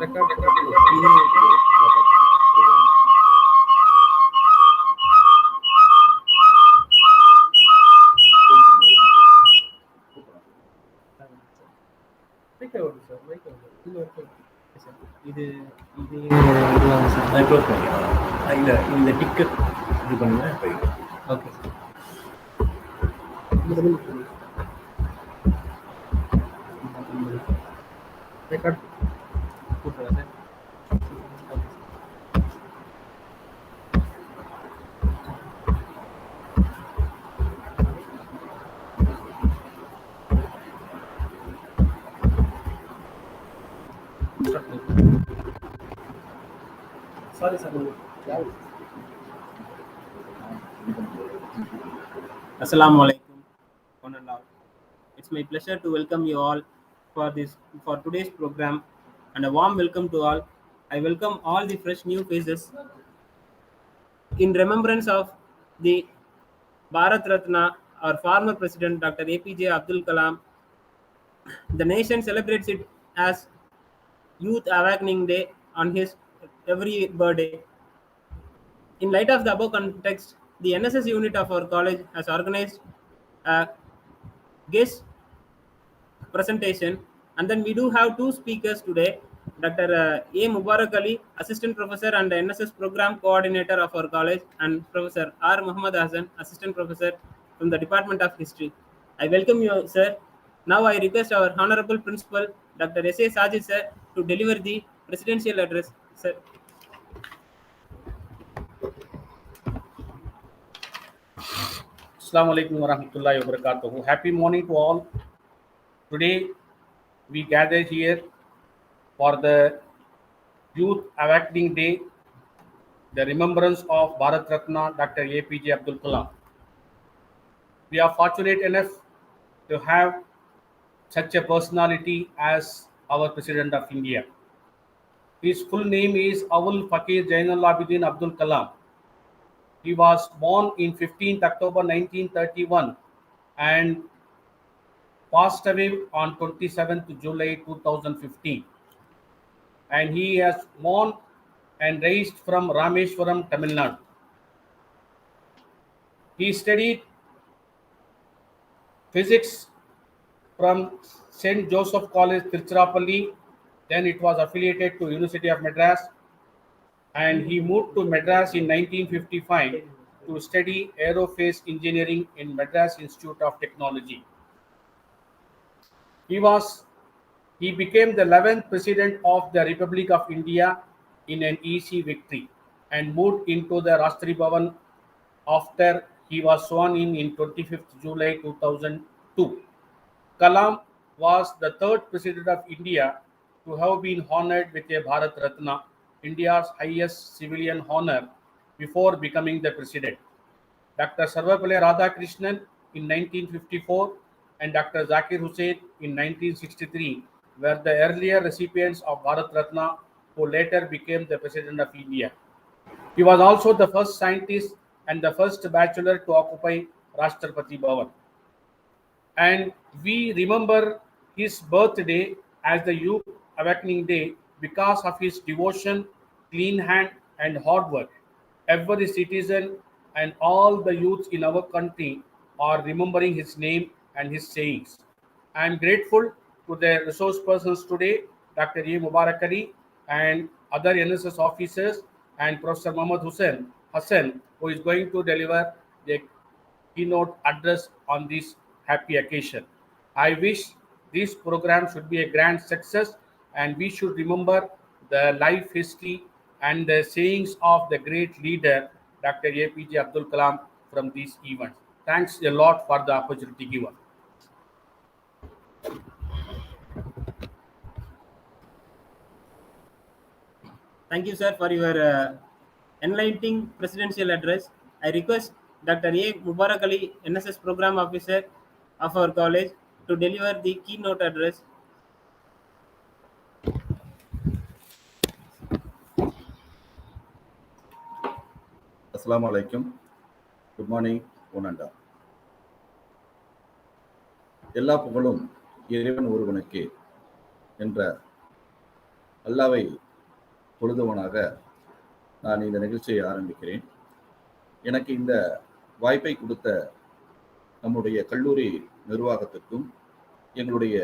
Record. இது close பண்ணிக்கலாம். இல்லை இந்த டிக்கு இது பண்ணுங்க. ஓகே ரெக்கார்ட் கூப்பிடுறேன் sir. Sorry, sir. Assalamu alaikum, one and all. It's my pleasure to welcome you all for today's program, and a warm welcome to all. I welcome all the fresh new faces in remembrance of the Bharat Ratna, our former president, Dr. APJ Abdul Kalam. The nation celebrates it as Youth Awakening Day on his every birthday. In light of the above context, the NSS unit of our college has organized a guest presentation, and then we do have two speakers today, Dr. A. Mubarak Ali, Assistant Professor and NSS Program Coordinator of our college, and Professor R. Muhammad Hassan, Assistant Professor from the Department of History. I welcome you, sir. Now I request our Honorable Principal, Dr. S. A. Sajid, sir, to deliver the presidential address. Sir. Assalamu alaikum wa rahmatullahi wa barakatuhu. Happy morning to all. Today we gather here for the Youth Awakening Day, the remembrance of Bharat Ratna Dr. APJ Abdul Kalam. We are fortunate enough to have such a personality as our President of India. His full name is Awul Fakir Jainul Abidin Abdul Kalam. He was born in 15th October 1931 and passed away on 27th July 2015. And he has born and raised from Rameshwaram, Tamil Nadu. He studied physics from St. Joseph College, Tiruchirappalli. Then it was affiliated to University of Madras. And he moved to Madras in 1955 to study aerospace engineering in Madras Institute of Technology. He became the 11th President of the Republic of India in an easy victory and moved into the Rashtrapati Bhavan after he was sworn in 25th July 2002. Kalam was the third President of India to have been honored with a Bharat Ratna, India's highest civilian honor, before becoming the president. Dr. Sarvapalli Radhakrishnan in 1954 and Dr. Zakir Hussain in 1963 were the earlier recipients of Bharat Ratna, who later became the President of India. He was also the first scientist and the first bachelor to occupy Rashtrapati Bhavan. And we remember his birthday as the Youth Awakening Day because of his devotion, clean hand, and hard work. Every citizen and all the youths in our country are remembering his name and his sayings. I am grateful to the resource persons today, Dr. A. Mubarak Ali and other NSS officers, and Professor Muhammad Hassan, who is going to deliver the keynote address on this happy occasion. I wish this program should be a grand success, and we should remember the life history and the sayings of the great leader, Dr. APJ Abdul Kalam, from these events. Thanks a lot for the opportunity given. Thank you, sir, for your enlightening presidential address. I request Dr. A. Mubarak Ali, NSS Program Officer of our college, to deliver the keynote address. Assalamu alaikum. Good morning, one and all. எல்லா புகழும் இறைவன் ஒருவனுக்கு என்ற அல்லாவை தொழுதவனாக நான் இந்த நிகழ்ச்சியை ஆரம்பிக்கிறேன். எனக்கு இந்த வாய்ப்பை கொடுத்த நம்முடைய கல்லூரி நிர்வாகத்திற்கும் எங்களுடைய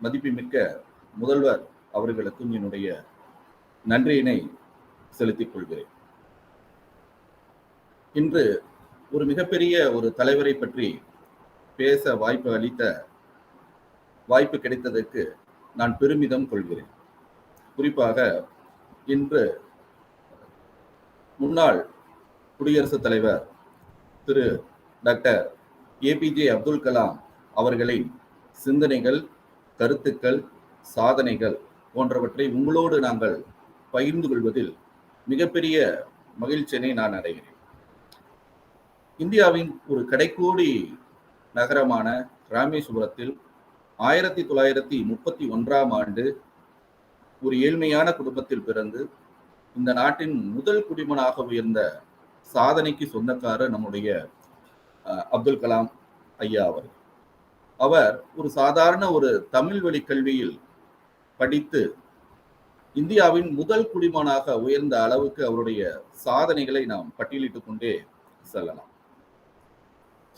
மதிப்புமிக்க முதல்வர் அவர்களுக்கும் என்னுடைய நன்றியினை செலுத்திக் கொள்கிறேன். இன்று ஒரு மிகப்பெரிய ஒரு தலைவரை பற்றி பேச வாய்ப்பு கிடைத்ததற்கு நான் பெருமிதம் கொள்கிறேன். குறிப்பாக இன்று முன்னாள் குடியரசுத் தலைவர் திரு டாக்டர் ஏபிஜே அப்துல் கலாம் அவர்களின் சிந்தனைகள், கருத்துக்கள், சாதனைகள் போன்றவற்றை உங்களோடு நாங்கள் பகிர்ந்து கொள்வதில் மிகப்பெரிய மகிழ்ச்சியினை நான் அடைகிறேன். இந்தியாவின் ஒரு கடைக்கோடி நகரமான ராமேஸ்வரத்தில் 1931 ஒரு ஏழ்மையான குடும்பத்தில் பிறந்து இந்த நாட்டின் முதல் குடிமகனாக உயர்ந்த சாதனைக்கு சொந்தக்காரர் நம்முடைய அப்துல் கலாம் ஐயா அவர்கள். அவர் ஒரு சாதாரண ஒரு தமிழ் வழி கல்வியில் படித்து இந்தியாவின் முதல் குடிமகனாக உயர்ந்த அளவுக்கு அவருடைய சாதனைகளை நாம் பட்டியலிட்டுக் கொண்டே செல்லலாம்.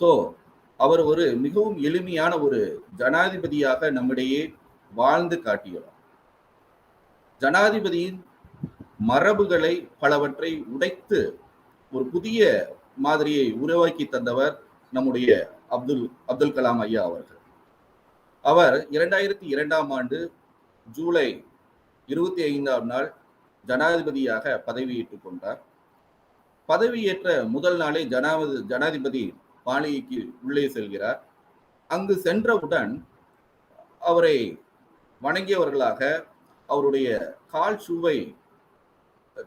ஸோ அவர் ஒரு மிகவும் எளிமையான ஒரு ஜனாதிபதியாக நம்மிடையே வாழ்ந்து காட்டியுள்ளார். ஜனாதிபதியின் மரபுகளை பலவற்றை உடைத்து ஒரு புதிய மாதிரியை உருவாக்கி தந்தவர் நம்முடைய அப்துல் கலாம் ஐயா அவர்கள். அவர் 2002 ஜூலை 25 ஜனாதிபதியாக பதவியேற்றுக் கொண்டார். பதவியேற்ற முதல் நாளே ஜனாதிபதி மாளிகைக்கு உள்ளே செல்கிறார். அங்கு சென்றவுடன் அவரை வணங்கியவர்களாக அவருடைய கால் ஷூவை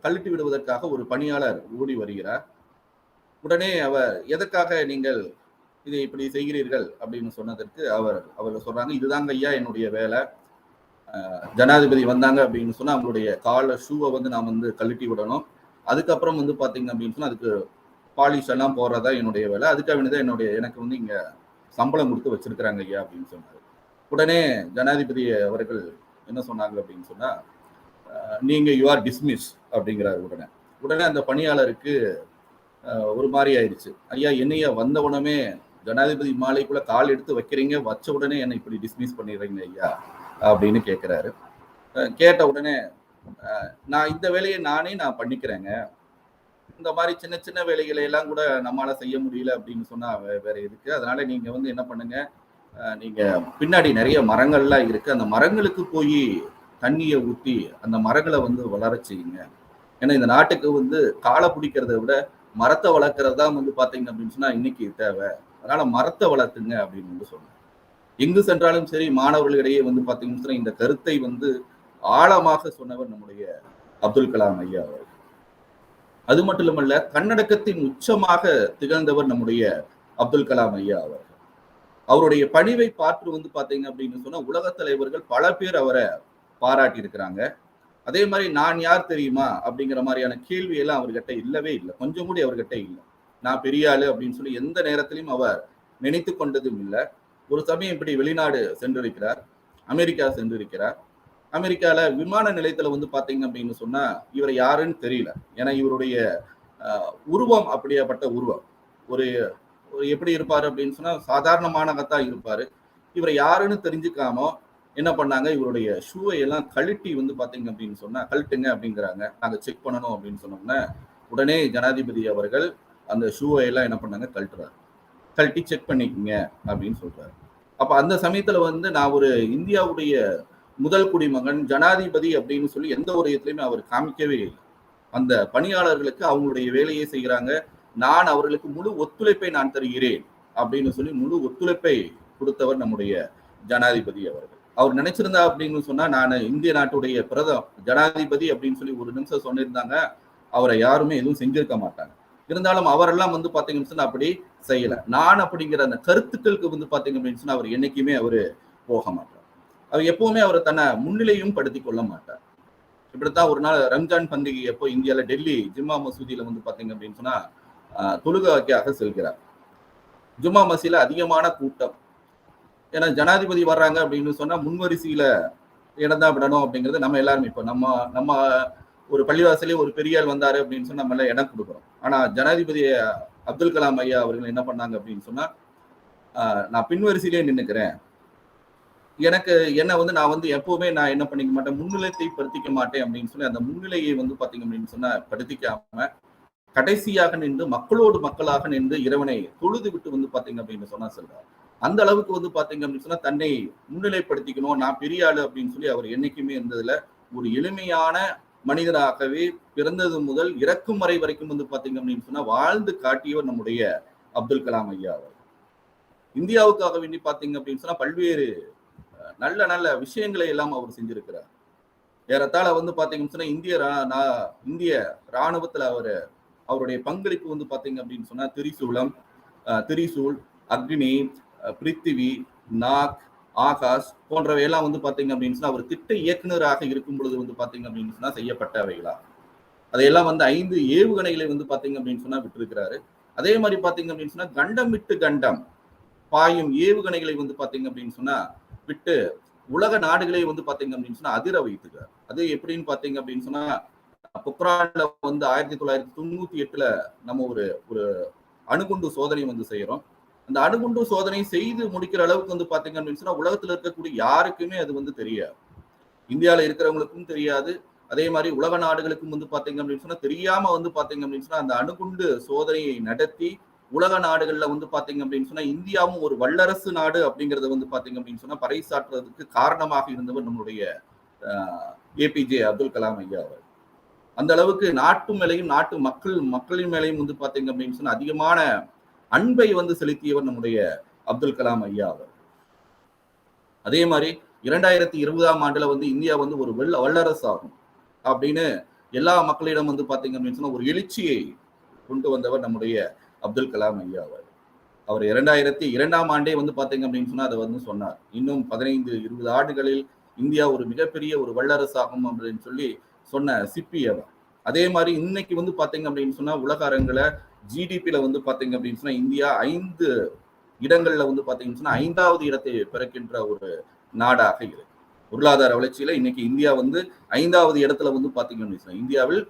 கழட்டி விடுவதற்காக ஒரு பணியாளர் ஓடி வருகிறார். உடனே அவர் எதற்காக நீங்கள் இதை இப்படி செய்கிறீர்கள் அப்படின்னு சொன்னதற்கு அவர் சொல்றாங்க, இதுதாங்க ஐயா என்னுடைய வேலை. ஜனாதிபதி வந்தாங்க அப்படின்னு சொன்னா அவங்களுடைய கால ஷூவை நான் கழட்டி விடணும். அதுக்கப்புறம் பாத்தீங்க அப்படின்னு சொன்னா அதுக்கு பாலிஷ் எல்லாம் போடுறதா என்னுடைய வேலை. அதுக்காக வேண்டியதான் எனக்கு இங்க சம்பளம் கொடுத்து வச்சிருக்கிறாங்க ஐயா அப்படின்னு சொன்னாரு. உடனே ஜனாதிபதி அவர்கள் என்ன சொன்னாங்க அப்படின்னு சொன்னா, நீங்க யூ ஆர் டிஸ்மிஸ் அப்படிங்கிறாரு. உடனே அந்த பணியாளருக்கு ஒரு மாதிரி ஆயிடுச்சு. ஐயா என்னையா வந்த உடனே ஜனாதிபதி மாலைக்குள்ள கால் எடுத்து வைக்கிறீங்க, வச்ச உடனே என்னை இப்படி டிஸ்மிஸ் பண்ணிடுறீங்க ஐயா அப்படின்னு கேட்கிறாரு. கேட்ட உடனே நான் இந்த வேலையை நான் பண்ணிக்கிறேங்க, இந்த மாதிரி சின்ன சின்ன வேலைகளை எல்லாம் கூட நம்மளால செய்ய முடியல அப்படின்னு சொன்னா வேற எதுக்கு, அதனால நீங்க என்ன பண்ணுங்க, நீங்க பின்னாடி நிறைய மரங்கள்லாம் இருக்கு, அந்த மரங்களுக்கு போய் தண்ணியை ஊற்றி அந்த மரங்களை வளர செய்யுங்க. ஏன்னா இந்த நாட்டுக்கு காலை பிடிக்கிறத விட மரத்தை வளர்க்கறது தான் பாத்தீங்க அப்படின்னு சொன்னா இன்னைக்கு தேவை. அதனால மரத்தை வளர்த்துங்க அப்படின்னு சொன்னாங்க. எங்கு சென்றாலும் சரி மாணவர்களிடையே பாத்தீங்கன்னு சொன்னா இந்த கருத்தை ஆழமாக சொன்னவர் நம்முடைய அப்துல் கலாம் ஐயா அவர்கள். அது மட்டுமல்ல, தன்னடக்கத்தின் உச்சமாக திகழ்ந்தவர் நம்முடைய அப்துல் கலாம் ஐயா அவர்கள். அவருடைய பணிவை பார்த்து பாத்தீங்க அப்படின்னு சொன்னா உலக தலைவர்கள் பல பேர் அவரை பாராட்டி இருக்கிறாங்க. அதே மாதிரி நான் யார் தெரியுமா அப்படிங்கிற மாதிரியான கேள்வி எல்லாம் அவர்கிட்ட இல்லவே இல்லை, கொஞ்சம் கூட அவர்கிட்ட இல்லை. நான் பெரிய ஆளு அப்படின்னு சொல்லி எந்த நேரத்திலையும் அவர் நினைத்து கொண்டதும் இல்லை. ஒரு சமயம் இப்படி வெளிநாடு சென்றிருக்கிறார், அமெரிக்கா சென்றிருக்கிறார். அமெரிக்கால விமான நிலையத்துல பாத்தீங்க அப்படின்னு சொன்னா இவர் யாருன்னு தெரியல. ஏன்னா இவருடைய உருவம் அப்படியாப்பட்ட உருவம். ஒரு எப்படி இருப்பாரு அப்படின்னு சொன்னா சாதாரணமானதான் இருப்பாரு. இவர் யாருன்னு தெரிஞ்சுக்காம என்ன பண்ணாங்க, இவருடைய ஷூவை எல்லாம் கழட்டி பாத்தீங்க அப்படின்னு சொன்னா கழட்டுங்க அப்படிங்கிறாங்க. நாங்க செக் பண்ணணும் அப்படின்னு சொன்னோம்னா உடனே ஜனாதிபதி அவர்கள் அந்த ஷூவை எல்லாம் என்ன பண்ணாங்க, கழட்டுறாரு. கழட்டி செக் பண்ணிக்கங்க அப்படின்னு சொல்றாரு. அப்ப அந்த சமயத்துல நான் ஒரு இந்தியாவுடைய முதல் குடிமகன் ஜனாதிபதி அப்படின்னு சொல்லி எந்த ஒரு இடத்துலையுமே அவர் காமிக்கவே இல்லை. அந்த பணியாளர்களுக்கு அவங்களுடைய வேலையை செய்கிறாங்க. நான் அவர்களுக்கு முழு ஒத்துழைப்பை நான் தருகிறேன் அப்படின்னு சொல்லி முழு ஒத்துழைப்பை கொடுத்தவர் நம்முடைய ஜனாதிபதி அவர்கள். அவர் நினைச்சிருந்தா அப்படின்னு சொன்னா நான் இந்திய நாட்டுடைய ஜனாதிபதி அப்படின்னு சொல்லி ஒரு நிமிஷம் சொன்னிருந்தாங்க, அவரை யாருமே எதுவும் செஞ்சிருக்க மாட்டாங்க. இருந்தாலும் அவரெல்லாம் பாத்தீங்கன்னு சொன்னா அப்படி செய்யல. நான் அப்படிங்கிற அந்த கருத்துக்களுக்கு பாத்தீங்க அப்படின்னு சொன்னா அவர் என்னைக்குமே அவரு போக மாட்டார். அவர் எப்பவுமே அவரை தன்னை முன்னிலையும் படுத்தி கொள்ள மாட்டார். இப்படித்தான் ஒரு நாள் ரம்ஜான் பண்டிகை எப்போ இந்தியால டெல்லி ஜும்மா மசூதியில பாத்தீங்க அப்படின்னு சொன்னா தொழுகைக்காக செல்கிறார். ஜும்மா மசூதியில அதிகமான கூட்டம். ஏன்னா ஜனாதிபதி வர்றாங்க அப்படின்னு சொன்னா முன்வரிசையில இடம் தான் விடணும் அப்படிங்கிறது நம்ம எல்லாருமே. இப்போ நம்ம நம்ம ஒரு பள்ளிவாசலே ஒரு பெரிய ஆள் வந்தாரு அப்படின்னு சொன்னா நம்ம எல்லாம் இடம் கொடுக்குறோம். ஆனா ஜனாதிபதி அப்துல் கலாம் ஐயா அவர்கள் என்ன பண்ணாங்க அப்படின்னு சொன்னா, நான் பின்வரிசையிலே நின்னுக்கிறேன், எனக்கு என்ன வந்து நான் வந்து எப்பவுமே நான் என்ன பண்ணிக்க மாட்டேன், முன்னிலைத்தை படுத்திக்க மாட்டேன் அப்படின்னு சொல்லி அந்த முன்னிலையை வந்து பாத்தீங்க அப்படின்னு சொன்னா படுத்திக்காம கடைசியாக நின்று மக்களோடு மக்களாக நின்று இறைவனை தொழுது விட்டு வந்து பாத்தீங்க அப்படின்னு சொன்னா சொல்றாரு. அந்த அளவுக்கு வந்து பாத்தீங்க அப்படின்னு சொன்னா தன்னை முன்னிலைப்படுத்திக்கணும், நான் பெரிய ஆளு அப்படின்னு சொல்லி அவர் என்னைக்குமே இருந்ததுல ஒரு எளிமையான மனிதனாகவே பிறந்தது முதல் இறக்கும் வரை வரைக்கும் வந்து பாத்தீங்க அப்படின்னு சொன்னா வாழ்ந்து காட்டியவர் நம்முடைய அப்துல் கலாம் ஐயா அவர். இந்தியாவுக்காக வேண்டி பாத்தீங்க அப்படின்னு சொன்னா பல்வேறு நல்ல நல்ல விஷயங்களை எல்லாம் அவர் செஞ்சிருக்கிறார். ஏறத்தாழ வந்து பாத்தீங்கன்னு சொன்னா இந்திய ராணுவத்துல அவருடைய பங்களிப்பு வந்து பாத்தீங்க அப்படின்னு சொன்னா திரிசூல், அக்னி, பிருத்திவி, நாக், ஆகாஷ் போன்றவை எல்லாம் வந்து பாத்தீங்க அப்படின்னு சொன்னா அவர் திட்ட இயக்குநராக இருக்கும் பொழுது வந்து பாத்தீங்க அப்படின்னு சொன்னா செய்யப்பட்டவைகளா. அதையெல்லாம் வந்து 5 ஏவுகணைகளை வந்து பாத்தீங்க அப்படின்னு சொன்னா விட்டுருக்கிறாரு. அதே மாதிரி பாத்தீங்க அப்படின்னு சொன்னா கண்டம் விட்டு கண்டம் பாயும் ஏவுகணைகளை வந்து பாத்தீங்க அப்படின்னு சொன்னா விட்டு உலக நாடுகளை வந்து பாத்தீங்க அப்படின்னு சொன்னா அதிர வைத்துக்கிறார். அது எப்படின்னு பாத்தீங்க அப்படின்னு சொன்னா பொக்ரான்ல வந்து 1998 நம்ம ஒரு அணுகுண்டு சோதனை வந்து செய்யறோம். அந்த அணுகுண்டு சோதனை செய்து முடிக்கிற அளவுக்கு வந்து பாத்தீங்க அப்படின்னு சொன்னா உலகத்துல இருக்கக்கூடிய யாருக்குமே அது வந்து தெரியாது. இந்தியாவில இருக்கிறவங்களுக்கும் தெரியாது. அதே மாதிரி உலக நாடுகளுக்கும் வந்து பாத்தீங்க அப்படின்னு சொன்னா தெரியாம வந்து பாத்தீங்க அப்படின்னு சொன்னா அந்த அணுகுண்டு சோதனையை நடத்தி உலக நாடுகள்ல வந்து பாத்தீங்க அப்படின்னு சொன்னா இந்தியாவும் ஒரு வல்லரசு நாடு அப்படிங்கறத வந்து பாத்தீங்க அப்படின்னு சொன்னா பறைசாற்றுறதுக்கு காரணமாக இருந்தவர் நம்மளுடைய ஏபிஜே அப்துல் கலாம் ஐயா அவர். அந்த அளவுக்கு நாட்டு மேலையும் நாட்டு மக்களின் மேலையும் வந்து பாத்தீங்க அப்படின்னு சொன்னா அதிகமான அன்பை வந்து செலுத்தியவர் நம்முடைய அப்துல் கலாம் ஐயா அவர். அதே மாதிரி 2020ஆம் ஆண்டுல வந்து இந்தியா வந்து ஒரு வல்லரசு ஆகும் அப்படின்னு எல்லா மக்களிடம் வந்து பாத்தீங்க அப்படின்னு சொன்னா ஒரு எழுச்சியை கொண்டு வந்தவர் நம்முடைய அப்துல் கலாம் ஐயா அவர் 2002ஆம் ஆண்டே வந்து பாத்தீங்க அப்படின்னு சொன்னா அதை வந்து சொன்னார். இன்னும் 15-20 ஆண்டுகளில் இந்தியா ஒரு மிகப்பெரிய ஒரு வல்லரசாகும் அப்படின்னு சொல்லி சொன்ன சிப்பி அவர். அதே மாதிரி இன்னைக்கு வந்து பாத்தீங்க அப்படின்னு சொன்னா உலக அரங்குல ஜிடிபியில வந்து பாத்தீங்க அப்படின்னு சொன்னா இந்தியா 5 இடங்கள்ல வந்து பாத்தீங்கன்னு சொன்னா 5வது இடத்தை பிறக்கின்ற ஒரு நாடாக இருக்கு. பொருளாதார வளர்ச்சியில இன்னைக்கு இந்தியா வந்து 5வது இடத்துல வந்து பாத்தீங்க அப்படின்னு சொன்னா இந்தியாவில்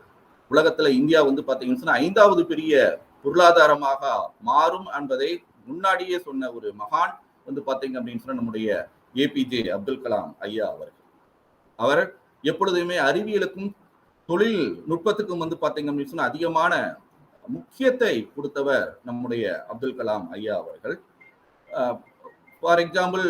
உலகத்துல இந்தியா வந்து பாத்தீங்கன்னு சொன்னா 5வது பெரிய பொருளாதாரமாக மாறும் என்பதை முன்னாடியே சொன்ன ஒரு மகான் வந்து பாத்தீங்க அப்படின்னு சொன்னா நம்முடைய ஏபிஜே அப்துல் கலாம் ஐயா அவர் எப்பொழுதுமே அறிவியலுக்கும் தொழில் நுட்பத்துக்கும் வந்து பாத்தீங்க அப்படின்னு சொன்னா அதிகமான முக்கியத்தை கொடுத்தவர் நம்முடைய அப்துல் கலாம் ஐயா அவர்கள். ஃபார் எக்ஸாம்பிள்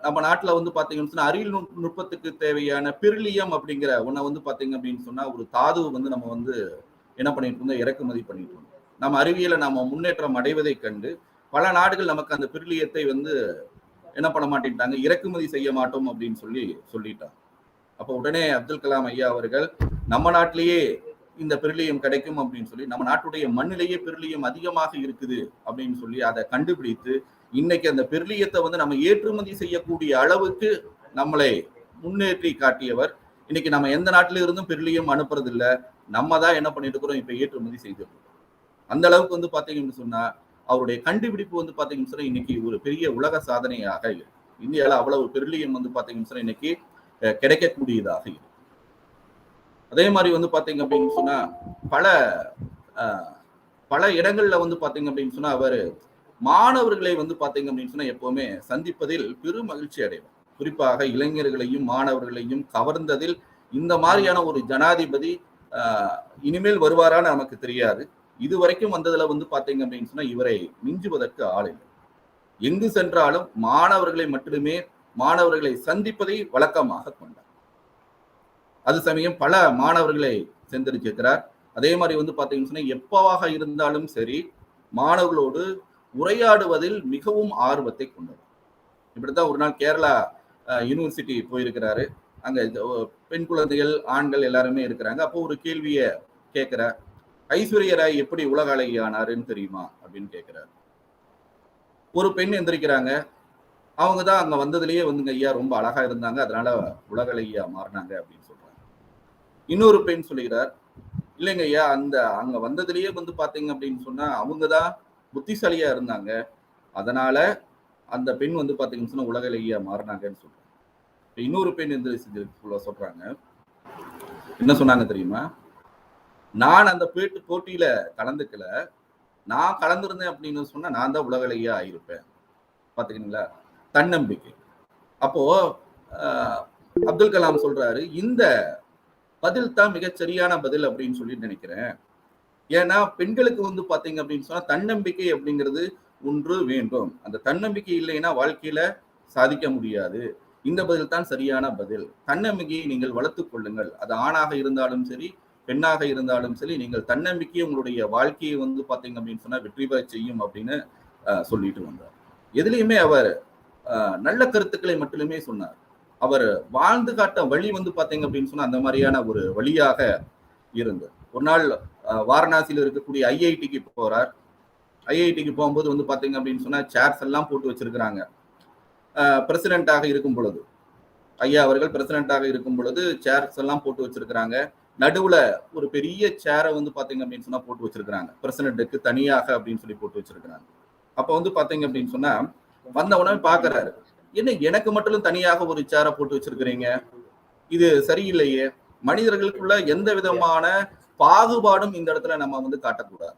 நம்ம நாட்டுல வந்து பாத்தீங்கன்னு சொன்னா அறிவியல் நுட்பத்துக்கு தேவையான பெரிலியம் அப்படிங்கிற ஒன்ன வந்து பாத்தீங்க அப்படின்னு சொன்னா ஒரு தாதுவை வந்து நம்ம வந்து என்ன பண்ணிட்டு இருந்தோம், இறக்குமதி பண்ணிட்டு இருந்தோம். நம்ம அறிவியலை நம்ம முன்னேற்றம் அடைவதை கண்டு பல நாடுகள் நமக்கு அந்த பெரிலியத்தை வந்து என்ன பண்ண மாட்டேன்ட்டாங்க, இறக்குமதி செய்ய மாட்டோம் அப்படின்னு சொல்லிட்டாங்க. அப்ப உடனே அப்துல் கலாம் ஐயா அவர்கள் நம்ம நாட்டிலேயே இந்த பெரிலியம் கிடைக்கும் அப்படின்னு சொல்லி நம்ம நாட்டுடைய மண்ணிலேயே பெரிலியம் அதிகமாக இருக்குது அப்படின்னு சொல்லி அதை கண்டுபிடித்து இன்னைக்கு அந்த பெரிலியத்தை வந்து நம்ம ஏற்றுமதி செய்யக்கூடிய அளவுக்கு நம்மளை முன்னேற்றி காட்டியவர். இன்னைக்கு நம்ம எந்த நாட்டில இருந்தும் பெரிலியம் அனுப்புறது இல்லை, நம்ம தான் என்ன பண்ணிட்டு இருக்கிறோம், இப்ப ஏற்றுமதி செய்திருக்கோம். அந்த அளவுக்கு வந்து பாத்தீங்கன்னு சொன்னா அவருடைய கண்டுபிடிப்பு வந்து பாத்தீங்கன்னு சொன்னா இன்னைக்கு ஒரு பெரிய உலக சாதனையாக இருக்கு. இந்தியாவில அவ்வளவு பெரிலியம் வந்து பாத்தீங்கன்னு சொன்னா இன்னைக்கு கிடைக்கக்கூடியதாக இருக்கு. அதே மாதிரி வந்து பாத்தீங்க அப்படின்னு சொன்னா பல இடங்கள்ல வந்து பாத்தீங்க அப்படின்னு சொன்னா அவர் மாணவர்களை வந்து பாத்தீங்க அப்படின்னு சொன்னா எப்பவுமே சந்திப்பதில் பெரும் மகிழ்ச்சி அடைவார். குறிப்பாக இளைஞர்களையும் மாணவர்களையும் கவர்ந்ததில் இந்த மாதிரியான ஒரு ஜனாதிபதி இனிமேல் வருவாரான்னு நமக்கு தெரியாது. இது வரைக்கும் வந்ததுல வந்து பாத்தீங்க அப்படின்னு சொன்னா இவரை மிஞ்சுவதற்கு ஆள் இல்லை. எங்கு சென்றாலும் மாணவர்களை சந்திப்பதை வழக்கமாக கொண்டார். அது சமயம் பல மாணவர்களை சென்றெடுக்கிறார். அதே மாதிரி வந்து பாத்தீங்கன்னு சொன்னா எப்பவாக இருந்தாலும் சரி மாணவர்களோடு உரையாடுவதில் மிகவும் ஆர்வத்தை கொண்டவர். இப்படித்தான் ஒரு நாள் கேரளா யூனிவர்சிட்டி போயிருக்கிறாரு. அங்க பெண் குழந்தைகள் ஆண்கள் எல்லாருமே இருக்கிறாங்க. அப்போ ஒரு கேள்வியை கேட்கிறார், ஐஸ்வர்யா ராய் எப்படி உலக அழகி ஆனாருன்னு தெரியுமா அப்படின்னு கேட்கிறார். ஒரு பெண் எந்திரிக்கிறாங்க, அவங்கதான் அங்க வந்ததுலயே வந்துங்க ஐயா ரொம்ப அழகா இருந்தாங்க, அதனால உலக அழகியா மாறினாங்க அப்படின்னு சொல்றாங்க. இன்னொரு பெண் சொல்லுகிறார், இல்லைங்க ஐயா அங்க வந்ததுலயே வந்து பாத்தீங்க அப்படின்னு சொன்னா அவங்கதான் புத்திசாலியா இருந்தாங்க, அதனால அந்த பெண் வந்து பாத்தீங்கன்னு சொன்னா உலக அழகியா மாறினாங்கன்னு சொல்றாங்க. இன்னொரு பெண் இந்த சொல்றாங்க, என்ன சொன்னாங்க தெரியுமா? நான் அந்த போட்டியில கலந்துக்கல, நான் கலந்திருந்தேன் அப்படின்னு சொன்னா நான் தான் உலகலையே ஆயிருப்பேன். பாத்துக்கிறீங்களா? தன்னம்பிக்கை. அப்போ அப்துல் கலாம் சொல்றாரு, இந்த பதில் தான் மிகச் சரியான பதில் அப்படின்னு சொல்லி நினைக்கிறேன். ஏன்னா பெண்களுக்கு வந்து பாத்தீங்க அப்படின்னு சொன்னா தன்னம்பிக்கை அப்படிங்கிறது ஒன்று வேண்டும். அந்த தன்னம்பிக்கை இல்லைன்னா வாழ்க்கையில சாதிக்க முடியாது. இந்த பதில் தான் சரியான பதில். தன்னம்பிக்கையை நீங்கள் வளர்த்துக் கொள்ளுங்கள். அது ஆணாக இருந்தாலும் சரி, பெண்ணாக இருந்தாலும் சரி, நீங்கள் தன்னம்பிக்கையை உங்களுடைய வாழ்க்கையை வந்து பாத்தீங்க அப்படின்னு சொன்னா வெற்றி பெற செய்யும் அப்படின்னு சொல்லிட்டு வந்தார். எதுலையுமே அவர் நல்ல கருத்துக்களை மட்டுமே சொன்னார். அவர் வாழ்ந்து காட்ட வழி வந்து பாத்தீங்க அப்படின்னு சொன்னா அந்த மாதிரியான ஒரு வழியாக இருந்தது. ஒரு நாள் வாரணாசியில் இருக்கக்கூடிய ஐஐடிக்கு போறார். ஐஐடிக்கு போகும்போது வந்து பாத்தீங்க அப்படின்னு சொன்னா சேர்ஸ் எல்லாம் போட்டு வச்சிருக்கிறாங்க. பிரசிடென்டாக இருக்கும் பொழுது, ஐயா அவர்கள் பிரசிடென்டாக இருக்கும் பொழுது சேர்ஸ் எல்லாம் போட்டு வச்சிருக்கிறாங்க. நடுவுல ஒரு பெரிய சேரை வந்து பாத்தீங்க அப்படின்னு சொன்னா போட்டு வச்சிருக்கிறாங்க. பிரசிடென்ட்டுக்கு தனியாக அப்படின்னு சொல்லி போட்டு வச்சிருக்கிறாங்க. அப்ப வந்து பாத்தீங்க அப்படின்னு சொன்னா வந்த உடனே பாக்குறாரு, என்ன எனக்கு மட்டும் தனியாக ஒரு சேரை போட்டு வச்சிருக்கிறீங்க, இது சரியில்லையே. மனிதர்களுக்குள்ள எந்த விதமான பாகுபாடும் இந்த இடத்துல நம்ம வந்து காட்டக்கூடாது.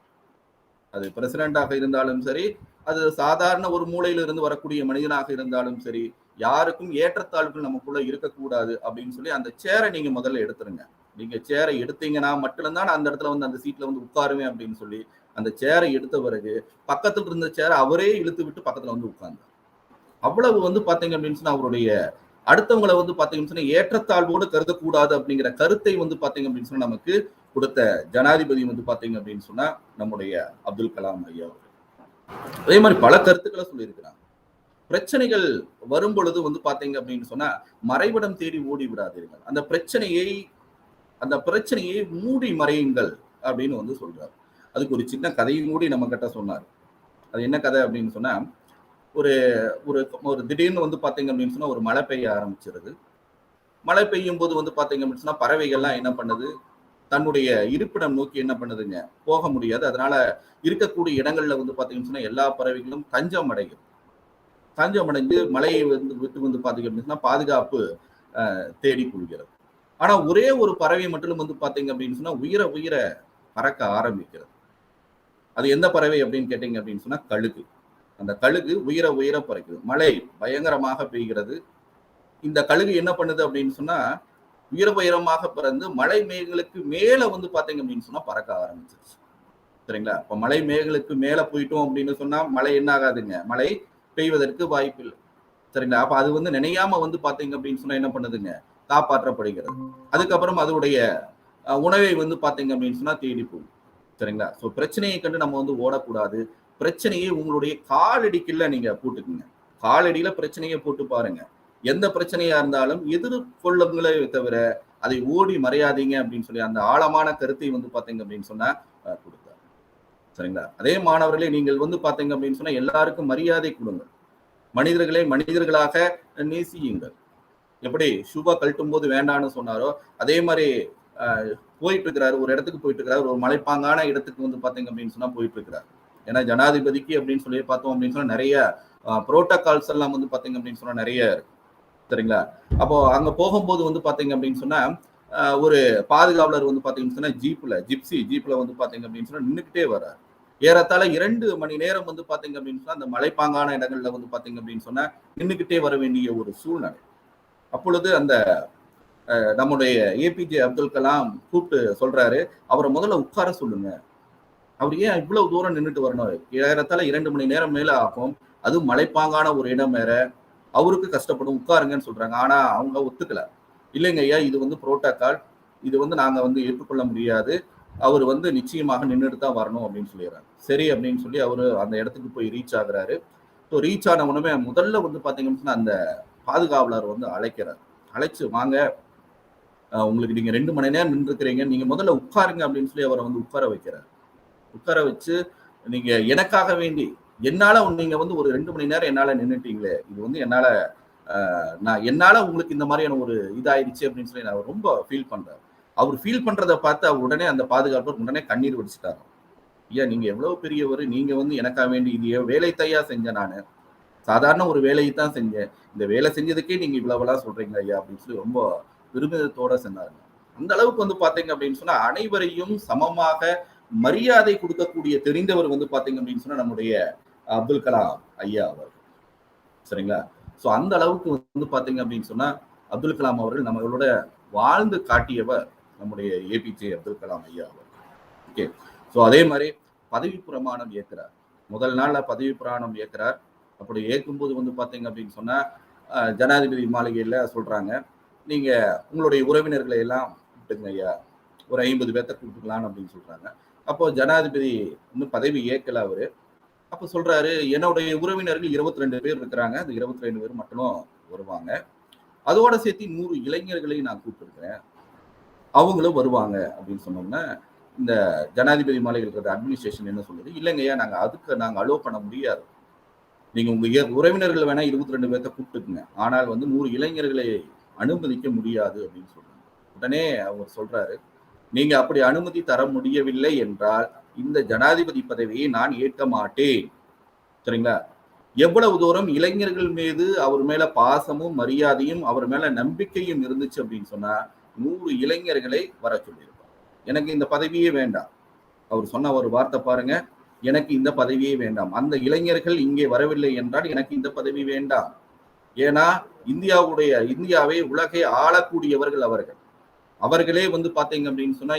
அது பிரசிடென்டாக இருந்தாலும் சரி, அது சாதாரண ஒரு மூலையில இருந்து வரக்கூடிய மனிதனாக இருந்தாலும் சரி, யாருக்கும் ஏற்றத்தாழ்வுகள் நமக்குள்ள இருக்கக்கூடாது அப்படின்னு சொல்லி அந்த சேரை நீங்க முதல்ல எடுத்துருங்க. நீங்க சேரை எடுத்தீங்கன்னா மட்டும்தான் அந்த இடத்துல வந்து அந்த சீட்ல வந்து உட்காருவேன் அப்படின்னு சொல்லி அந்த சேரை எடுத்த பிறகு பக்கத்துல இருந்த சேரை அவரே இழுத்து விட்டு பக்கத்துல வந்து உட்கார்ந்தார். அவ்வளவு வந்து பாத்தீங்க அப்படின்னு சொன்னா அவருடைய அடுத்தவங்களை வந்து பாத்தீங்கன்னு சொன்னா ஏற்றத்தாழ்வோடு கருதக்கூடாது அப்படிங்கிற கருத்தை வந்து பாத்தீங்க அப்படின்னு சொன்னா நமக்கு கொடுத்த ஜனாதிபதி வந்து பாத்தீங்க அப்படின்னு சொன்னா நம்முடைய அப்துல் கலாம் ஐயா அவர்கள். அதே மாதிரி பல கருத்துக்களை சொல்லியிருக்கிறாங்க. பிரச்சனைகள் வரும் பொழுது வந்து பாத்தீங்க அப்படின்னு சொன்னா மறைவிடம் தேடி ஓடி விடாதீர்கள், அந்த பிரச்சனையை மூடி மறையுங்கள் அப்படின்னு வந்து சொல்றாரு. அதுக்கு ஒரு சின்ன கதையும் மூடி நம்ம கிட்ட சொன்னார். அது என்ன கதை அப்படின்னு சொன்னா, ஒரு ஒரு திடீர்னு வந்து பாத்தீங்க அப்படின்னு சொன்னா ஒரு மழை பெய்ய ஆரம்பிச்சிருது. மழை பெய்யும் போது வந்து பாத்தீங்க அப்படின்னு சொன்னா பறவைகள்லாம் என்ன பண்ணுது, தன்னுடைய இருப்பிடம் நோக்கி என்ன பண்ணுதுங்க, போக முடியாது. அதனால இருக்கக்கூடிய இடங்கள்ல வந்து பாத்தீங்கன்னு சொன்னா எல்லா பறவைகளும் தஞ்சம் அடைஞ்சு மலையை வந்து விட்டு வந்து பாத்தீங்க அப்படின்னு சொன்னா பாதுகாப்பு தேடி கொள்கிறது. ஆனா ஒரே ஒரு பறவை மட்டும் வந்து பாத்தீங்க அப்படின்னு சொன்னா உயிர பறக்க ஆரம்பிக்கிறது. அது எந்த பறவை அப்படின்னு கேட்டீங்க அப்படின்னு சொன்னா கழுகு. அந்த கழுகு உயிர பறக்குது. மழை பயங்கரமாக பெய்கிறது. இந்த கழுகு என்ன பண்ணுது அப்படின்னு சொன்னா உயரமாக பறந்து மலை மேகங்களுக்கு மேல வந்து பாத்தீங்க அப்படின்னு சொன்னா பறக்க ஆரம்பிச்சிருச்சு. சரிங்களா? இப்ப மலை மேகங்களுக்கு மேல போயிட்டோம் அப்படின்னு சொன்னா மழை என்ன ஆகாதுங்க, மழை பெய்வதற்கு வாய்ப்பு இல்லை. சரிங்களா? அப்ப அது வந்து நினையாம வந்து பாத்தீங்க அப்படின்னு சொன்னா என்ன பண்ணுதுங்க, காப்பாற்றப்படுகிறது. அதுக்கப்புறம் அதோடைய உணவை வந்து பாத்தீங்க அப்படின்னு சொன்னா தேடி போகும். சரிங்களா? சோ பிரச்சனையை கண்டு நம்ம வந்து ஓடக்கூடாது. பிரச்சனையை உங்களுடைய காலடிக்குள்ள நீங்க போட்டுக்குங்க. காலடியில பிரச்சனையை போட்டு பாருங்க. எந்த பிரச்சனையா இருந்தாலும் எதிர்கொள்ளுங்களே தவிர அதை ஓடி மறையாதீங்க அப்படின்னு சொல்லி அந்த ஆழமான கருத்தை வந்து பாத்தீங்க அப்படின்னு சொன்னா கொடுத்தார். சரிங்களா? அதே மாணவர்களே, நீங்கள் வந்து பாத்தீங்க அப்படின்னு சொன்னா எல்லாருக்கும் மரியாதை கொடுங்க. மனிதர்களை மனிதர்களாக நேசியுங்கள். எப்படி ஷூபா கழட்டும் போது வேண்டான்னு சொன்னாரோ அதே மாதிரி போயிட்டு இருக்கிறாரு, ஒரு இடத்துக்கு போயிட்டு இருக்கிறாரு, ஒரு மலைப்பாங்கான இடத்துக்கு வந்து பாத்தீங்க அப்படின்னு சொன்னா போயிட்டு இருக்கிறாரு. ஏன்னா ஜனாதிபதிக்கு அப்படின்னு சொல்லி பார்த்தோம் அப்படின்னு சொன்னா நிறைய புரோட்டோகால்ஸ் எல்லாம் வந்து பாத்தீங்க அப்படின்னு சொன்னா நிறைய இருக்கு. சரிங்களா? அப்போ அங்க போகும்போது வந்து பாத்தீங்க அப்படின்னு சொன்னா ஒரு பாதுகாவலர் வந்து பாத்தீங்கன்னு சொன்னா ஜீப்ல வந்து பாத்தீங்க அப்படின்னு சொன்னா நின்றுகிட்டே வர்றாரு. ஏறத்தாழ 2 மணி நேரம் வந்து பாத்தீங்க அப்படின்னு சொன்னா அந்த மலைப்பாங்கான இடங்கள்ல வந்து பாத்தீங்க அப்படின்னு சொன்னா நின்றுகிட்டே வர வேண்டிய ஒரு சூழ்நிலை. அப்பொழுது அந்த நம்முடைய ஏபிஜே அப்துல் கலாம் கூப்பிட்டு சொல்றாரு, அவரை முதல்ல உட்கார சொல்லுங்க. அவர் ஏன் இவ்வளவு தூரம் நின்றுட்டு வரணும், ஏறத்தாழ 2 மணி நேரம் மேல ஆகும், அதுவும் மலைப்பாங்கான ஒரு இடம் வேற, அவருக்கு கஷ்டப்படும், உட்காருங்கன்னு சொல்றாங்க. ஆனா அவங்க ஒத்துக்கல. இல்லைங்க ஐயா, இது வந்து புரோட்டோகால், இது வந்து நாங்க வந்து ஏற்றுக்கொள்ள முடியாது, அவர் வந்து நிச்சயமாக நின்றுட்டு தான் வரணும் அப்படின்னு சொல்லிடுறாங்க. சரி அப்படின்னு சொல்லி அவரு அந்த இடத்துக்கு போய் ரீச் ஆகுறாரு. ஸோ ரீச் ஆன உடனே முதல்ல வந்து பாத்தீங்கன்னா அந்த பாதுகாவலர் வந்து அழைக்கிறார். அழைச்சு வாங்க, உங்களுக்கு நீங்க 2 மணி நேரம் நின்றுக்கிறீங்க, நீங்க முதல்ல உட்காருங்க அப்படின்னு சொல்லி அவரை வந்து உட்கார வைக்கிறார். உட்கார வச்சு நீங்க எனக்காக வேண்டி என்னால நீங்க வந்து ஒரு 2 மணி நேரம் என்னால நின்றுட்டீங்களே, இது வந்து என்னால உங்களுக்கு இந்த மாதிரியான ஒரு இதாயிடுச்சு அப்படின்னு சொல்லி நான் ரொம்ப ஃபீல் பண்றேன். அவர் ஃபீல் பண்றதை பார்த்து அவர் உடனே அந்த பாதுகாப்பர் உடனே கண்ணீர் வடிச்சிட்டாரு. ஐயா, நீங்க எவ்வளவு பெரியவர், நீங்க வந்து எனக்காக வேண்டி இது வேலை தையா செஞ்ச நானு, சாதாரண ஒரு வேலையை தான் செஞ்சேன், இந்த வேலை செஞ்சதுக்கே நீங்க இவ்வளவுலாம் சொல்றீங்க ஐயா அப்படின்னு சொல்லி ரொம்ப பெருமிதத்தோட சொன்னாங்க. அந்த அளவுக்கு வந்து பாத்தீங்க அப்படின்னு சொன்னா அனைவரையும் சமமாக மரியாதை கொடுக்கக்கூடிய தெரிந்தவர் வந்து பாத்தீங்க அப்படின்னு சொன்னா நம்முடைய அப்துல் கலாம் ஐயா அவர். சரிங்களா? சோ அந்த அளவுக்கு வந்து பாத்தீங்க அப்படின்னு சொன்னா அப்துல் கலாம் அவர்கள் நம்மளோட வாழ்ந்து காட்டியவர் நம்முடைய ஏபிஜே அப்துல் கலாம் ஐயா அவர். ஓகே. சோ அதே மாதிரி பதவி பிரமாணம் ஏற்கிறார். முதல் நாள்ல பதவி பிரமாணம் ஏற்கிறார். அப்படி ஏற்கும்போது வந்து பாத்தீங்க அப்படின்னு சொன்னா ஜனாதிபதி மாளிகையில சொல்றாங்க, நீங்க உங்களுடைய உறவினர்களை எல்லாம் கூப்பிட்டுங்க ஐயா, ஒரு 50 பேர்த்த கூப்பிட்டுக்கலாம் அப்படின்னு சொல்றாங்க. அப்போ ஜனாதிபதி இன்னும் பதவி ஏற்கல அவரு. அப்ப சொல்றாரு, என்னுடைய உறவினர்கள் 22 பேர் இருக்கிறாங்க, அந்த 22 பேர் மட்டும் வருவாங்க, அதோட சேர்த்து 100 இளைஞர்களை நான் கூப்பிட்டுருக்கிறேன், அவங்களும் வருவாங்க அப்படின்னு சொன்னோம்னா இந்த ஜனாதிபதி மாளிகையில் இருக்கிற அட்மினிஸ்ட்ரேஷன் என்ன சொல்லுது, இல்லைங்கய்யா நாங்க அலோவ் பண்ண முடியாது, நீங்க உங்க உறவினர்கள் வேணா 22 பேர்த்த கூப்பிட்டுக்குங்க, ஆனால் வந்து 100 இளைஞர்களை அனுமதிக்க முடியாது அப்படின்னு சொல்றாங்க. உடனே அவர் சொல்றாரு, நீங்க அப்படி அனுமதி தர முடியவில்லை என்றால் இந்த ஜனாதிபதி பதவியை நான் ஏற்க மாட்டேன். சரிங்களா? எவ்வளவு தூரம் இளைஞர்கள் மீது அவர் மேல பாசமும் மரியாதையும் அவர் மேல நம்பிக்கையும் இருந்துச்சு அப்படின்னு சொன்னா 100 இளைஞர்களை வர சொல்லியிருப்பார். எனக்கு இந்த பதவியே வேண்டாம். அவர் சொன்ன ஒரு வார்த்தை பாருங்க, எனக்கு இந்த பதவியே வேண்டாம், அந்த இளைஞர்கள் இங்கே வரவில்லை என்றால் எனக்கு இந்த பதவி வேண்டாம். ஏன்னா இந்தியாவை உலகை ஆளக்கூடியவர்கள் அவர்கள். அவர்களே வந்து பாத்தீங்க அப்படின்னு சொன்னா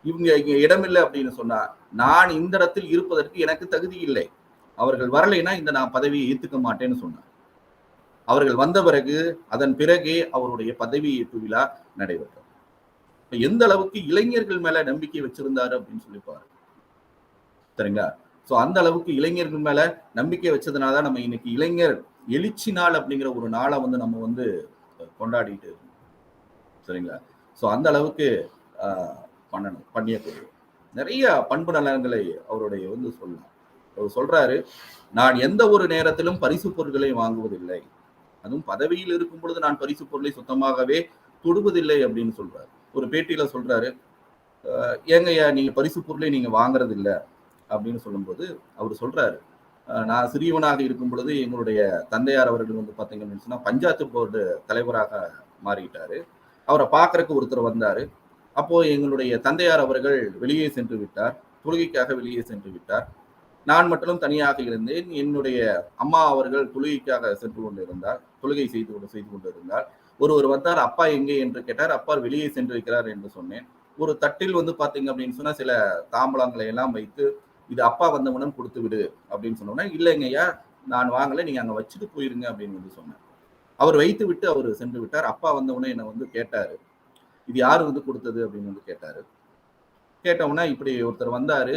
இவங்க இங்க இடமில்லை அப்படின்னு சொன்னா நான் இந்த இடத்தில் இருப்பதற்கு எனக்கு தகுதி இல்லை. அவர்கள் வரலைன்னா நான் பதவியை ஏத்துக்க மாட்டேன்னு சொன்னார். அவர்கள் வந்த பிறகு அதன் பிறகே அவருடைய பதவி ஏற்பு விழா நடைபெற்றது. எந்த அளவுக்கு இளைஞர்கள் மேல நம்பிக்கை வச்சிருந்தாரு அப்படின்னு சொல்லி பாருங்க. சரிங்களா? சோ அந்த அளவுக்கு இளைஞர்கள் மேல நம்பிக்கை வச்சதுனாலதான் நம்ம இன்னைக்கு இளைஞர் எழுச்சி நாள் அப்படிங்கிற ஒரு நாளை வந்து நம்ம வந்து கொண்டாடிட்டு இருக்கோம். சரிங்களா? சோ அந்த அளவுக்கு பண்ணியக்கூடிய நிறைய பண்பு நலன்களை அவருடைய வந்து சொல்லலாம். அவர் சொல்றாரு, நான் எந்த ஒரு நேரத்திலும் பரிசு பொருட்களை வாங்குவதில்லை, அதுவும் பதவியில் இருக்கும் பொழுது நான் பரிசு பொருளை சுத்தமாகவே தொடுவதில்லை அப்படின்னு சொல்றாரு. ஒரு பேட்டியில சொல்றாரு, ஏங்கய்யா நீங்க பரிசு பொருளை நீங்க வாங்குறது இல்லை அப்படின்னு சொல்லும்போது அவர் சொல்றாரு, நான் சிறியவனாக இருக்கும் பொழுது எங்களுடைய தந்தையார் அவர்கள் வந்து பாத்தீங்க அப்படின்னு சொன்னா பஞ்சாயத்து போர்டு தலைவராக மாறிட்டாரு. அவரை பார்க்கறதுக்கு ஒருத்தர் வந்தாரு. அப்போ எங்களுடைய தந்தையார் அவர்கள் வெளியே சென்று விட்டார், தொழுகைக்காக வெளியே சென்று விட்டார். நான் மட்டும் தனியாக இருந்தேன். என்னுடைய அம்மா அவர்கள் தொழுகைக்காக சென்று கொண்டிருந்தார், தொழுகை செய்து கொண்டிருந்தார். ஒருவர் வந்தார், அப்பா எங்கே என்று கேட்டார். அப்பா வெளியே சென்றிருக்கிறார் என்று சொன்னேன். ஒரு தட்டில் வந்து பாத்தீங்க அப்படின்னு சொன்னா சில தாம்பூலங்களை எல்லாம் வைத்து இது அப்பா வந்தவுடன் கொடுத்து விடு அப்படின்னு சொன்னோம்னா, இல்லைங்கய்யா நான் வாங்கல, நீங்க அங்க வச்சுட்டு போயிருங்க அப்படின்னு வந்து சொன்னேன். அவர் வைத்து விட்டு அவர் சென்று விட்டார். அப்பா வந்தவுடனே என்னை வந்து கேட்டாரு, இது யாரு வந்து கொடுத்தது அப்படின்னு வந்து கேட்டாரு. கேட்டவுடனே இப்படி ஒருத்தர் வந்தாரு,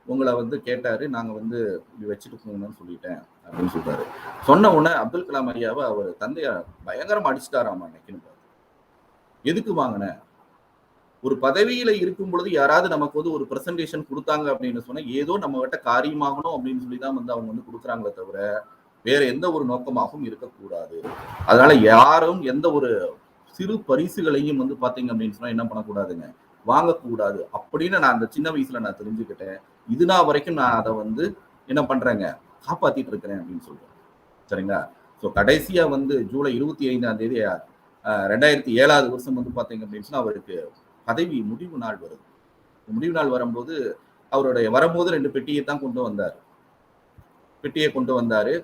உங்களை வந்து கேட்டாரு, நாங்க வந்து இப்படி வச்சுட்டு போகணும்னு சொல்லிட்டேன் அப்படின்னு சொல்றாரு. சொன்ன உடனே அப்துல் கலாம் ஐயாவை அவர் தந்தையார் பயங்கரமா அடிச்சுட்டாராமா அன்னைக்குன்னு. எதுக்கு வாங்கின? ஒரு பதவியில இருக்கும் பொழுது யாராவது நமக்கு வந்து ஒரு பிரசன்டேஷன் கொடுத்தாங்க அப்படின்னு சொன்னா ஏதோ நம்ம கிட்ட காரியமாகணும் அப்படின்னு சொல்லிதான் வந்து அவங்க வந்து கொடுக்குறாங்களே தவிர வேற எந்த ஒரு நோக்கமாகவும் இருக்கக்கூடாது. அதனால யாரும் எந்த ஒரு சிறு பரிசுகளையும் வந்து பாத்தீங்க அப்படின்னு சொன்னா என்ன பண்ணக்கூடாதுங்க, வாங்கக்கூடாது அப்படின்னு நான் அந்த சின்ன வயசுல நான் தெரிஞ்சுக்கிட்டேன். இதுனா வரைக்கும் நான் அதை வந்து என்ன பண்றேங்க, காப்பாத்திட்டு இருக்கிறேன் அப்படின்னு சொல்றேன். சரிங்களா? ஸோ கடைசியா வந்து ஜூலை 25ஆம் தேதி 2007 வருஷம் வந்து பாத்தீங்க அப்படின்னு சொன்னா அவருக்கு பதவி முடிவு நாள் வருது. முடிவு நாள் வரும்போது அவருடைய வரும்போது 2 பெட்டியை தான் கொண்டு வந்தாரு. பெட்டியை கொண்டு வந்தாரு.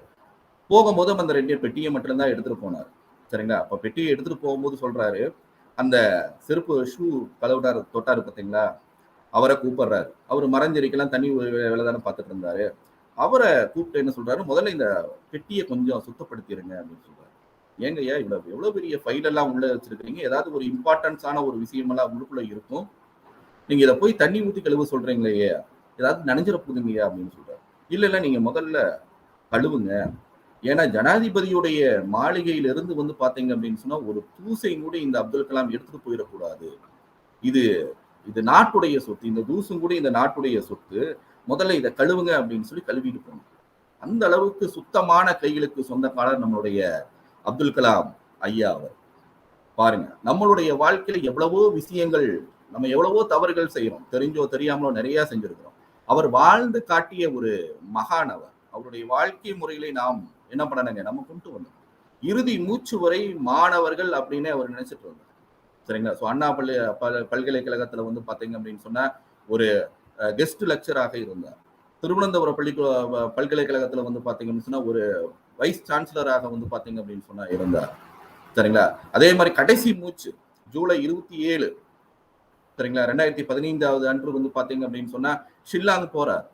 போகும்போதும் அந்த 2 பெட்டியை மட்டும்தான் எடுத்துட்டு போனார். சரிங்களா? அப்ப பெட்டியை எடுத்துட்டு போகும்போது சொல்றாரு, அந்த செருப்பு ஷூ கழுவுனாரு தொட்டாரு பார்த்தீங்களா, அவரை கூப்பிடுறாரு. அவர் மறைஞ்சிருக்கலாம் தண்ணி வேலை தானே பார்த்துட்டு இருந்தாரு. அவரை கூப்பிட்டு என்ன சொல்றாரு, முதல்ல இந்த பெட்டியை கொஞ்சம் சுத்தப்படுத்திடுங்க அப்படின்னு சொல்றாரு. ஏங்க ஐயா எவ்வளவு பெரிய ஃபைல் எல்லாம் உள்ள வச்சிருக்கீங்க, ஏதாவது ஒரு இம்பார்ட்டன்ஸான ஒரு விஷயம் எல்லாம் உள்ளுக்குள்ள இருக்கும், நீங்க இதை போய் தண்ணி ஊத்தி கழுவ சொல்றீங்களே, ஏதாவது நனைஞ்சிட போதுங்கய்யா அப்படின்னு சொல்றாரு. இல்ல நீங்க முதல்ல கழுவுங்க, ஏன்னா ஜனாதிபதியுடைய மாளிகையிலிருந்து வந்து பாத்தீங்க அப்படின்னு சொன்னா ஒரு தூசை கூட இந்த அப்துல் கலாம் எடுத்துட்டு போயிடக்கூடாது. இது நாட்டுடைய சொத்து, இந்த தூசும் கூட இந்த நாட்டுடைய சொத்து, முதல்ல இதை கழுவுங்க அப்படின்னு சொல்லி கழுவிட்டு போகணும். அந்த அளவுக்கு சுத்தமான கைகளுக்கு சொந்தக்காரர் நம்மளுடைய அப்துல் கலாம் ஐயா அவர். பாருங்க, நம்மளுடைய வாழ்க்கையில எவ்வளவோ விஷயங்கள், நம்ம எவ்வளவோ தவறுகள் செய்யறோம், தெரிஞ்சோ தெரியாமலோ நிறைய செஞ்சிருக்கிறோம். அவர் வாழ்ந்து காட்டிய ஒரு மகான் அவர். அவருடைய வாழ்க்கை முறைகளை நாம் என்ன பண்ணணுங்க, நம்ம கொண்டு வந்தோம். இறுதி மூச்சு வரை மாணவர்கள் அப்படின்னு அவர் நினைச்சிட்டு வந்தார். சரிங்களா. ஸோ அண்ணா பல்கலைக்கழகத்துல வந்து பாத்தீங்க அப்படின்னு சொன்னா ஒரு கெஸ்ட் லெக்சராக இருந்தார். திருவனந்தபுரம் பல்கலைக்கழகத்துல வந்து பாத்தீங்கன்னு சொன்னா ஒரு வைஸ் சான்சலராக வந்து பாத்தீங்க அப்படின்னு சொன்னா இருந்தார். சரிங்களா. அதே மாதிரி கடைசி மூச்சு ஜூலை 27 சரிங்களா 2015 அன்று வந்து பாத்தீங்க அப்படின்னு சொன்னா ஷில்லாங் போறார்.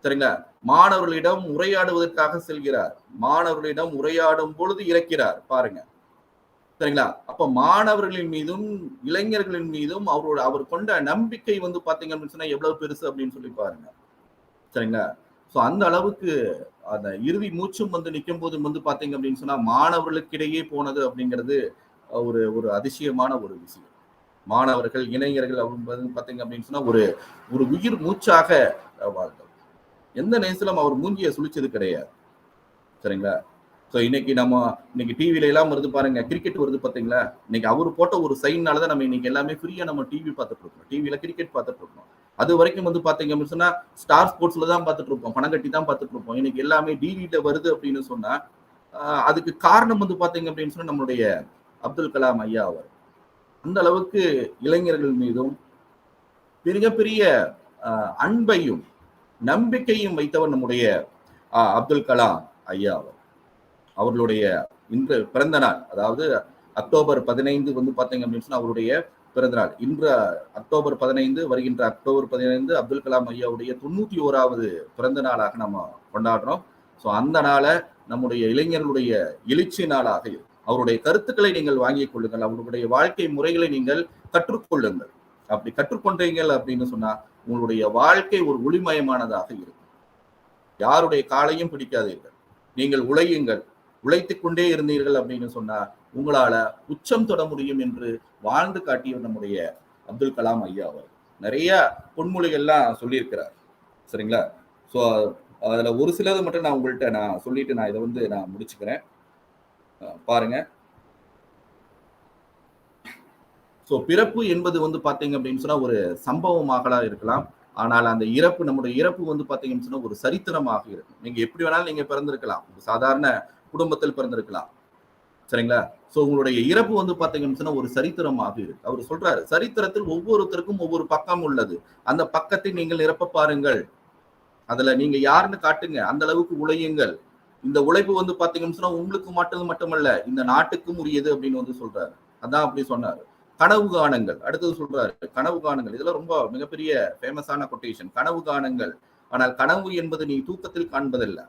சரிங்களா. மாணவர்களிடம் உரையாடுவதற்காக செல்கிறார். மாணவர்களிடம் உரையாடும் பொழுது இறக்கிறார் பாருங்க. சரிங்களா. அப்ப மாணவர்களின் மீதும் இளைஞர்களின் மீதும் அவர் கொண்ட நம்பிக்கை வந்து பாத்தீங்க அப்படின்னு சொன்னா எவ்வளவு பெருசு அப்படின்னு சொல்லி பாருங்க. சரிங்களா. சோ அந்த அளவுக்கு அந்த இறுதி மூச்சும் வந்து நிற்கும் போது வந்து பாத்தீங்க அப்படின்னு சொன்னா மாணவர்களுக்கிடையே போனது அப்படிங்கிறது ஒரு ஒரு அதிசயமான ஒரு விஷயம். மாணவர்கள் இளைஞர்கள் அப்படின்னு பாத்தீங்க அப்படின்னு சொன்னா ஒரு ஒரு உயிர் மூச்சாக வாழ்ந்தவர். எந்த நேரத்திலும் அவர் மூஞ்சியை சுழிச்சது கிடையாது. சரிங்களா. ஸோ இன்னைக்கு டிவில எல்லாம் வருது பாருங்க, கிரிக்கெட் வருது பாத்தீங்களா. இன்னைக்கு அவர் போட்ட ஒரு சைன்னாலதான் நம்ம இன்னைக்கு எல்லாமே ஃப்ரீயா நம்ம டிவி பார்த்துட்டு இருக்கோம். டிவில கிரிக்கெட் பார்த்துட்டு இருக்கோம். அது வரைக்கும் வந்து பாத்தீங்க அப்படின்னு சொன்னா ஸ்டார் ஸ்போர்ட்ஸ்ல தான் பார்த்துட்டு இருப்போம், பணம் கட்டி தான் பார்த்துட்டு இருப்போம். இன்னைக்கு எல்லாமே டிவில வருது அப்படின்னு சொன்னா அதுக்கு காரணம் வந்து பாத்தீங்க அப்படின்னு சொன்னா நம்மளுடைய அப்துல் கலாம் ஐயா அவர் அந்த அளவுக்கு இளைஞர்கள் மீதும் மிகப்பெரிய அன்பையும் நம்பிக்கையும் வைத்தவர் நம்முடைய அப்துல் கலாம் ஐயா அவர். அவர்களுடைய இன்று பிறந்த நாள், அதாவது அக்டோபர் 15 வந்து பாத்தீங்க அப்படின்னு சொன்னா அவருடைய பிறந்த நாள். இன்று அக்டோபர் 15 வருகின்ற அக்டோபர் 15 அப்துல் கலாம் ஐயாவுடைய 91வது பிறந்த நாளாக நம்ம கொண்டாடுறோம். ஸோ அந்த நாளை நம்முடைய இளைஞர்களுடைய எழுச்சி நாளாக அவருடைய கருத்துக்களை நீங்கள் வாங்கிக் கொள்ளுங்கள், அவருடைய வாழ்க்கை முறைகளை நீங்கள் கற்றுக்கொள்ளுங்கள். அப்படி கற்றுக்கொண்டீங்கள் அப்படின்னு சொன்னா உங்களுடைய வாழ்க்கை ஒரு ஒளிமயமானதாக இருக்கும். யாருடைய காலையும் பிடிக்காதீர்கள், நீங்கள் உழையுங்கள். உழைத்துக் கொண்டே இருந்தீர்கள் அப்படின்னு சொன்னா உங்களால உச்சம் தொட முடியும் என்று வாழ்ந்து காட்டிய நம்முடைய அப்துல் கலாம் ஐயா அவர் நிறைய பொன்மொழிகள்லாம் சொல்லியிருக்கிறார். சரிங்களா. ஸோ அதுல ஒரு சிலது மட்டும் நான் உங்கள்கிட்ட நான் சொல்லிட்டு நான் இதை வந்து நான் முடிச்சுக்கிறேன். பாருங்க. ஸோ பிறப்பு என்பது வந்து பாத்தீங்க அப்படின்னு சொன்னா ஒரு சம்பவமாக இருக்கலாம். ஆனால் அந்த இறப்பு, நம்முடைய இறப்பு வந்து பாத்தீங்கன்னு சொன்னா ஒரு சரித்திரமாக இருக்கும். நீங்க எப்படி வேணாலும் நீங்க பிறந்திருக்கலாம், சாதாரண குடும்பத்தில் பிறந்திருக்கலாம். சரிங்களா. சோ உங்களுடைய இறப்பு வந்து பாத்தீங்கன்னு சொன்னா ஒரு சரித்திரமாக இருக்கு. அவர் சொல்றாரு, சரித்திரத்தில் ஒவ்வொருத்தருக்கும் ஒவ்வொரு பக்கம் உள்ளது, அந்த பக்கத்தை நீங்கள் நிரப்ப பாருங்கள், அதுல நீங்க யாருன்னு காட்டுங்க, அந்த அளவுக்கு உழையுங்கள். இந்த உழைப்பு வந்து பாத்தீங்கன்னு சொன்னா உங்களுக்கு மட்டுமல்ல இந்த நாட்டுக்கும் உரியது அப்படின்னு வந்து சொல்றாரு. அதான் அப்படி சொன்னாரு. கனவு காணுங்கள், அடுத்தது சொல்றாரு கனவு காணுங்கள். இதெல்லாம் ரொம்ப மிகப்பெரிய ஃபேமஸான கொட்டேஷன். கனவு காணுங்கள், ஆனால் கனவு என்பது நீ தூக்கத்தில் காண்பதல்ல,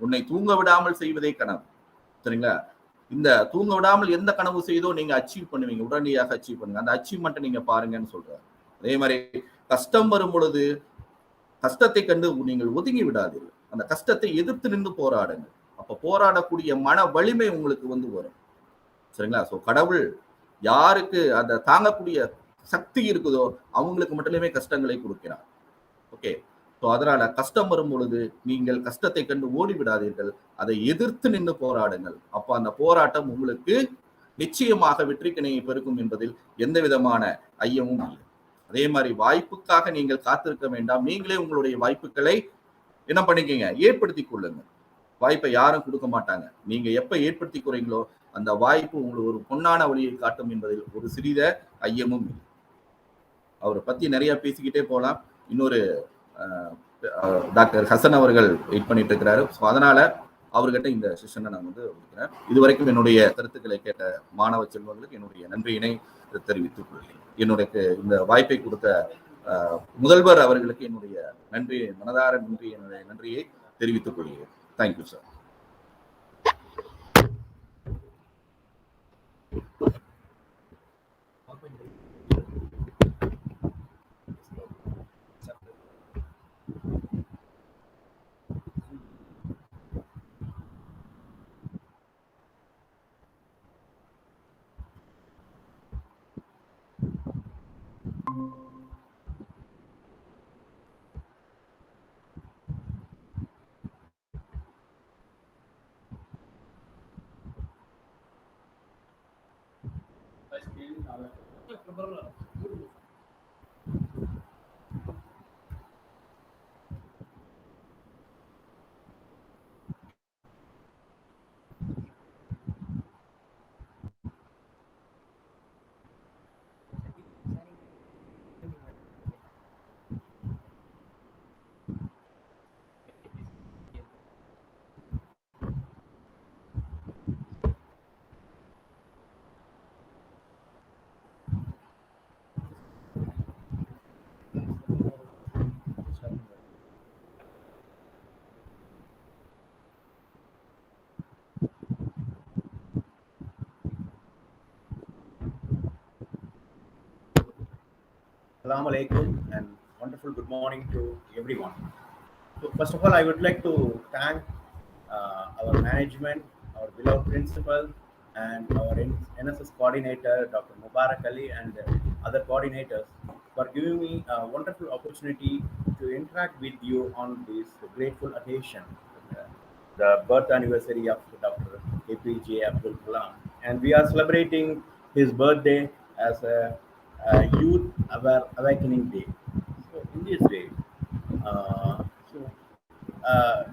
உன்னை தூங்க விடாமல் செய்வதே கனவு. சரிங்களா. இந்த தூங்க விடாமல் எந்த கனவு செய்தோ நீங்க அச்சீவ் பண்ணுவீங்க, உடனடியாக அச்சீவ் பண்ணுங்க, அந்த அச்சீவ்மெண்ட்டை நீங்க பாருங்கன்னு சொல்றாரு. அதே மாதிரி கஷ்டம் வரும் பொழுது கஷ்டத்தை கண்டு நீங்கள் ஒதுங்கி விடாதீர்கள், அந்த கஷ்டத்தை எதிர்த்து நின்று போராடுங்க. அப்ப போராடக்கூடிய மன வலிமை உங்களுக்கு வந்து வரும். சரிங்களா. சோ கடவுள் யாருக்கு அந்த தாங்கக்கூடிய சக்தி இருக்குதோ அவங்களுக்கு மட்டுமே கஷ்டங்களை கொடுக்கிறார். ஓகே. ஸோ அதனால கஷ்டம் வரும் பொழுது நீங்கள் கஷ்டத்தை கண்டு ஓடி விடாதீர்கள், அதை எதிர்த்து நின்று போராடுங்கள். அப்ப அந்த போராட்டம் உங்களுக்கு நிச்சயமாக வெற்றிக்கிணையை பெருக்கும் என்பதில் எந்த விதமான ஐயமும் இல்லை. அதே மாதிரி வாய்ப்புக்காக நீங்கள் காத்திருக்க வேண்டாம், நீங்களே உங்களுடைய வாய்ப்புகளை என்ன பண்ணிக்கங்க, ஏற்படுத்திக் கொள்ளுங்க. வாய்ப்பை யாரும் கொடுக்க மாட்டாங்க, நீங்க எப்ப ஏற்படுத்திக் கொள்றீங்களோ அந்த வாய்ப்பு உங்களுக்கு ஒரு பொன்னான வழியை காட்டும் என்பதில் ஒரு சிறித ஐயமும் இல்லை. அவரை பத்தி நிறைய பேசிக்கிட்டே போகலாம். இன்னொரு டாக்டர் ஹசன் அவர்கள் வெயிட் பண்ணிட்டு இருக்கிறாரு. ஸோ அதனால அவர்கிட்ட இந்த செஷனை நான் வந்து கொடுக்குறேன். இதுவரைக்கும் என்னுடைய கருத்துக்களை கேட்ட மாணவ செல்வங்களுக்கு என்னுடைய நன்றியினை தெரிவித்துக் கொள்கிறேன். என்னுடைய இந்த வாய்ப்பை கொடுத்த முதல்வர் அவர்களுக்கு என்னுடைய மனதார நன்றியை தெரிவித்துக் கொள்கிறேன். Thank you sir. Assalamu alaikum and wonderful good morning to everyone. So first of all, I would like to thank our management, our beloved principal, and our NSS coordinator, Dr. Mubarak Ali, and other coordinators for giving me a wonderful opportunity to interact with you on this grateful occasion, uh, the birth anniversary of Dr. APJ Abdul Kalam. And we are celebrating his birthday as a youth awakening day. So in this day,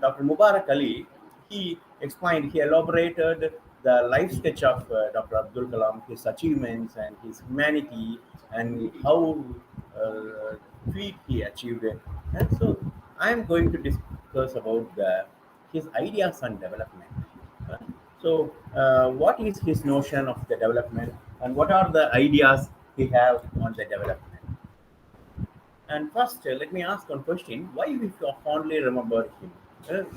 Dr. Mubarak Ali, he explained, he elaborated the life sketch of Dr. Abdul Kalam, his achievements and his humanity, and how feat he achieved it. And so I am going to discuss about his ideas on development. Uh, what is his notion of the development, and what are the ideas he have on the development? And first, let me ask one question: why we fondly remember him?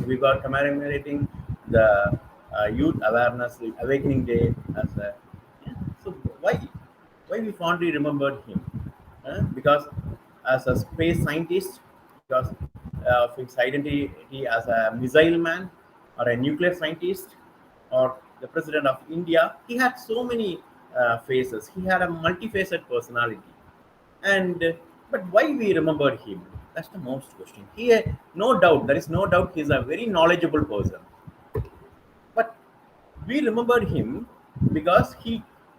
We were commemorating the Youth Awareness Awakening Day as a. So why we fondly remembered him? Because as a space scientist, because of his identity as a missile man or a nuclear scientist or the president of India, he had so many faces. He had a multifaceted personality. And but why we remember him? That's the most question. He, no doubt, there is no doubt, he's a very knowledgeable person. But we remember him because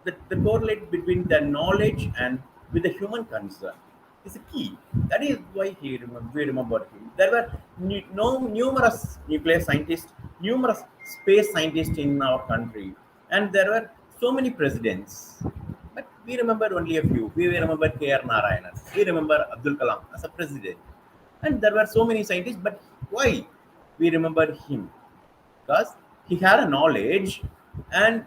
the correlate between the knowledge and with the human concern is a key. That is why we remember him. There were numerous nuclear scientists, numerous space scientists in our country, and there were so many presidents. But we remember only a few. We remember K.R. Narayanan. We remember Abdul Kalam as a president. And there were so many scientists, but why we remember him? Because he had a knowledge, and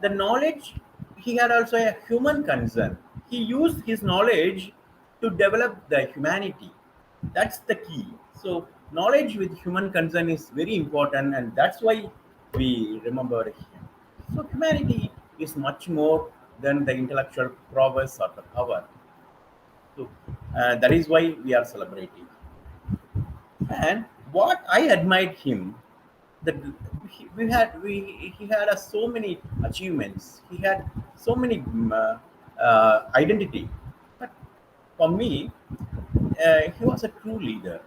the knowledge, he had also a human concern. He used his knowledge to develop the humanity. That's the key. So knowledge with human concern is very important, and that's why we remember him. So humanity is much more than the intellectual prowess or the power. So that is why we are celebrating. And what I admired him, that he had so many achievements. He had so many identity. But for me, he was a true leader.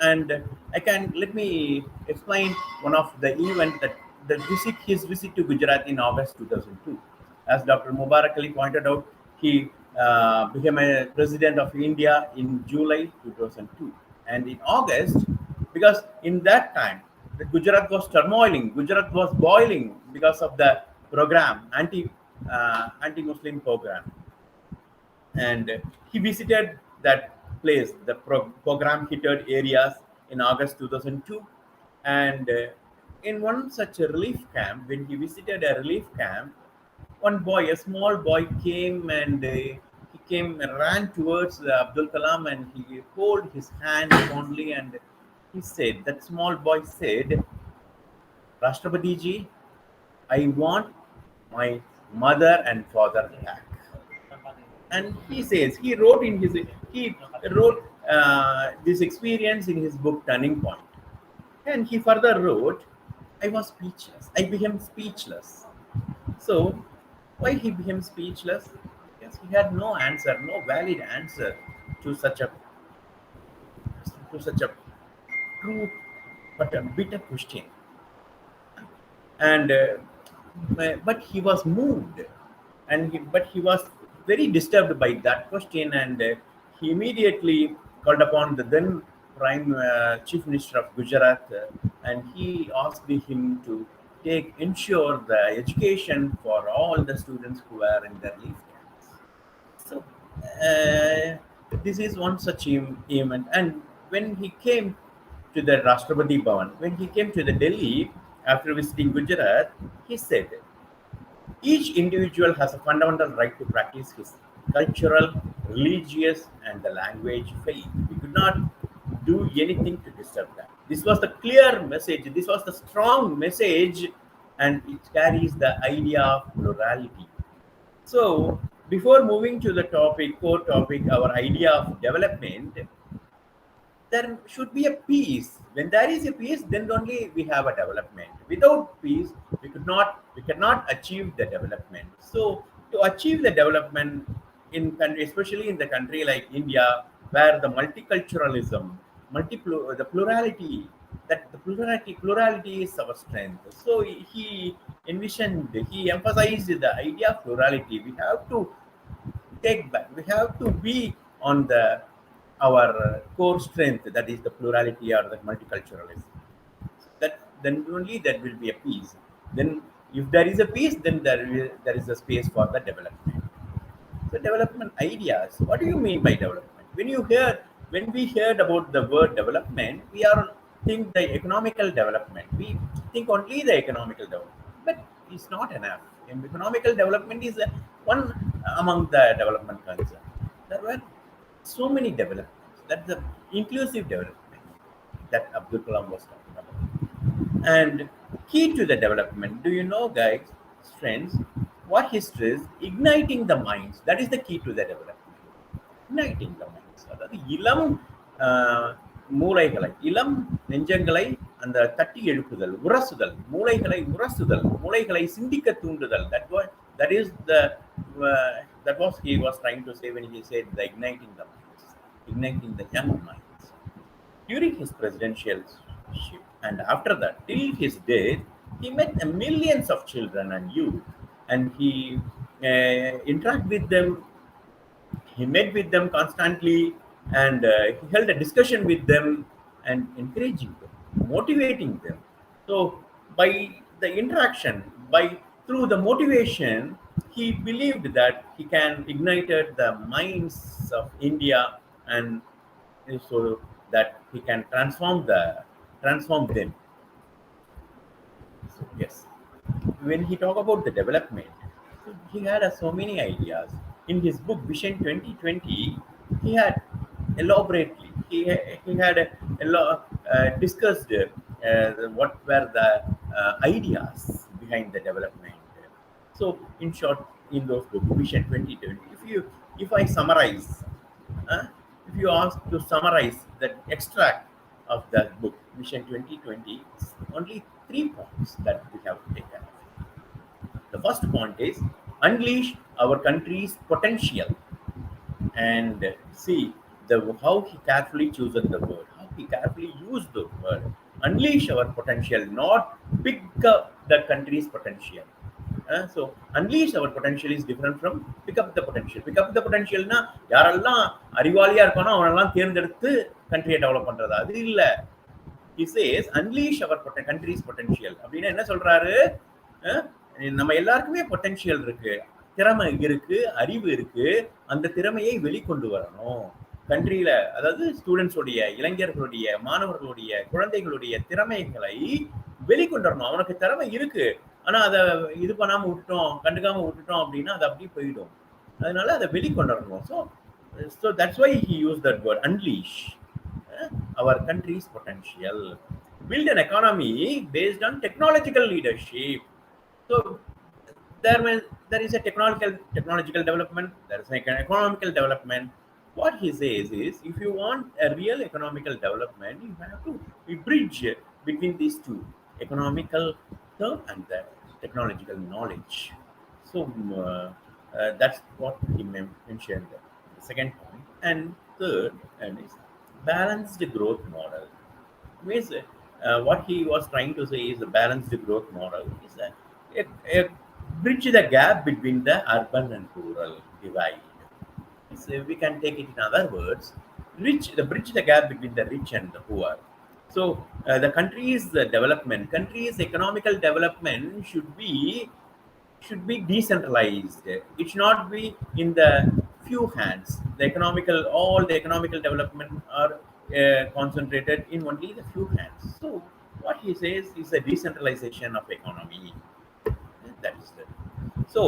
And I can let me explain one of the event that his visit to Gujarat in August 2002. As Dr. Mubarak Ali pointed out, he became a president of India in July 2002, and in August, because in that time the Gujarat was turmoiling, Gujarat was boiling because of the program anti-Muslim program, and he visited that place, the program hitted areas in August 2002. And in one such a relief camp, when he visited a relief camp, one boy, a small boy, came and he came and ran towards Abdul Kalam, and he held his hand fondly, and he said, that small boy said, Rashtrapati ji, I want my mother and father back. And he says he wrote this experience in his book Turning Point. And he further wrote, I was speechless. I became speechless. So why he became speechless? Because he had no answer, no valid answer to such a true but a bitter question. And but he was moved, and but he was very disturbed by that question, and he immediately called upon the then prime chief minister of Gujarat, and he asked him to ensure the education for all the students who are in the relief camps. So this is one such event. And when he came to the Rashtrapati Bhavan, when he came to the Delhi after visiting Gujarat, he said, each individual has a fundamental right to practice his cultural, religious, and the language faith. We could not do anything to disturb that. This was the clear message. This was the strong message, and it carries the idea of plurality. So before moving to the topic, core topic, our idea of development, there should be a peace. When there is a peace, then only we have a development. Without peace, we cannot achieve the development. So to achieve the development in country, especially in the country like India, where the multiculturalism, the plurality, that the plurality is our strength. So he he emphasized the idea of plurality. We have to take back. We have to be on the our core strength, that is the plurality or the multiculturalism. That then only there will be a peace. Then, if there is a peace, then there is a space for the development. So, development ideas. What do you mean by development? When we heard about the word development, we are think the economical development. We think only the economical development, but it's not enough. And economical development is one among the development concerns. There were so many developments. That's the inclusive development that Abdul Kalam was talking about. And key to the development, do you know, guys, friends, what history is? Igniting the minds. That is the key to the development. Igniting the minds. அதாவது இளம் மூளைகளை, இளம் நெஞ்சங்களை அந்த தட்டி எழுப்புதல், உரசுதல், மூளைகளை சிந்திக்க தூண்டுதல். That is the that was he was trying to say when he said the igniting the minds, igniting the young minds. During his presidentialship and after that, till his death, he met millions of children and youth, and he interacted with them. He met with them constantly, and he held a discussion with them and encouraging them, motivating them. So by the interaction, through the motivation, he believed that he can ignite the minds of India, and so that he can transform them. So, yes, when he talked about the development, he had so many ideas. In his book Vision 2020, he had elaborately he had discussed what were the ideas behind the development. So in short, in those book Vision 2020, if I summarize, if you ask to summarize the extract of that book Vision 2020, only 3 points that we have to take care of. The first point is unleash our country's potential, and see how he carefully chosen the word, how he carefully used the word. Unleash our potential, not pick up the country's potential. So unleash our potential is different from pick up the potential. Pick up the potential na யாரெல்லாம் அறிவாளியா இருக்கானோ அவனெல்லாம் தேர்ந்தெடுத்து கண்ட்ரியை develop பண்றது, அது இல்ல. He says unleash our country's potential. அப்படின்னா என்ன சொல்றாரு? நம்ம எல்லாருக்குமே பொட்டன்ஷியல் இருக்கு, திறமை இருக்கு, அறிவு இருக்கு. அந்த திறமையை வெளிக்கொண்டு வரணும் கண்ட்ரியில. அதாவது ஸ்டூடெண்ட்ஸோடைய, இளைஞர்களுடைய, மாணவர்களுடைய, குழந்தைகளுடைய திறமைகளை வெளிக்கொண்டு வரணும். அவனுக்கு திறமை இருக்கு, ஆனா அதை இது பண்ணாம விட்டுட்டோம், கண்டுக்காம விட்டுட்டோம் அப்படின்னா அது அப்படியே போயிடும். அதனால அதை வெளிக்கொண்டு வரணும். So that's why he used that word, unleash our country's potential. Build an economy based on technological leadership. So there is a technological development, there is an economical development. What he says is, if you want a real economical development, you have to bridge between these two, economical term and the technological knowledge. So that's what he mentioned. The second point. And third, and is balanced growth model. Means what he was trying to say is a balanced growth model is a bridge the gap between the urban and rural divide. So we can take it in other words, bridge the gap between the rich and the poor. So the country's development, country's economical development should be decentralized. It should not be in the few hands. All the economical development are concentrated in only the few hands. So what he says is a decentralization of economy. That is it. So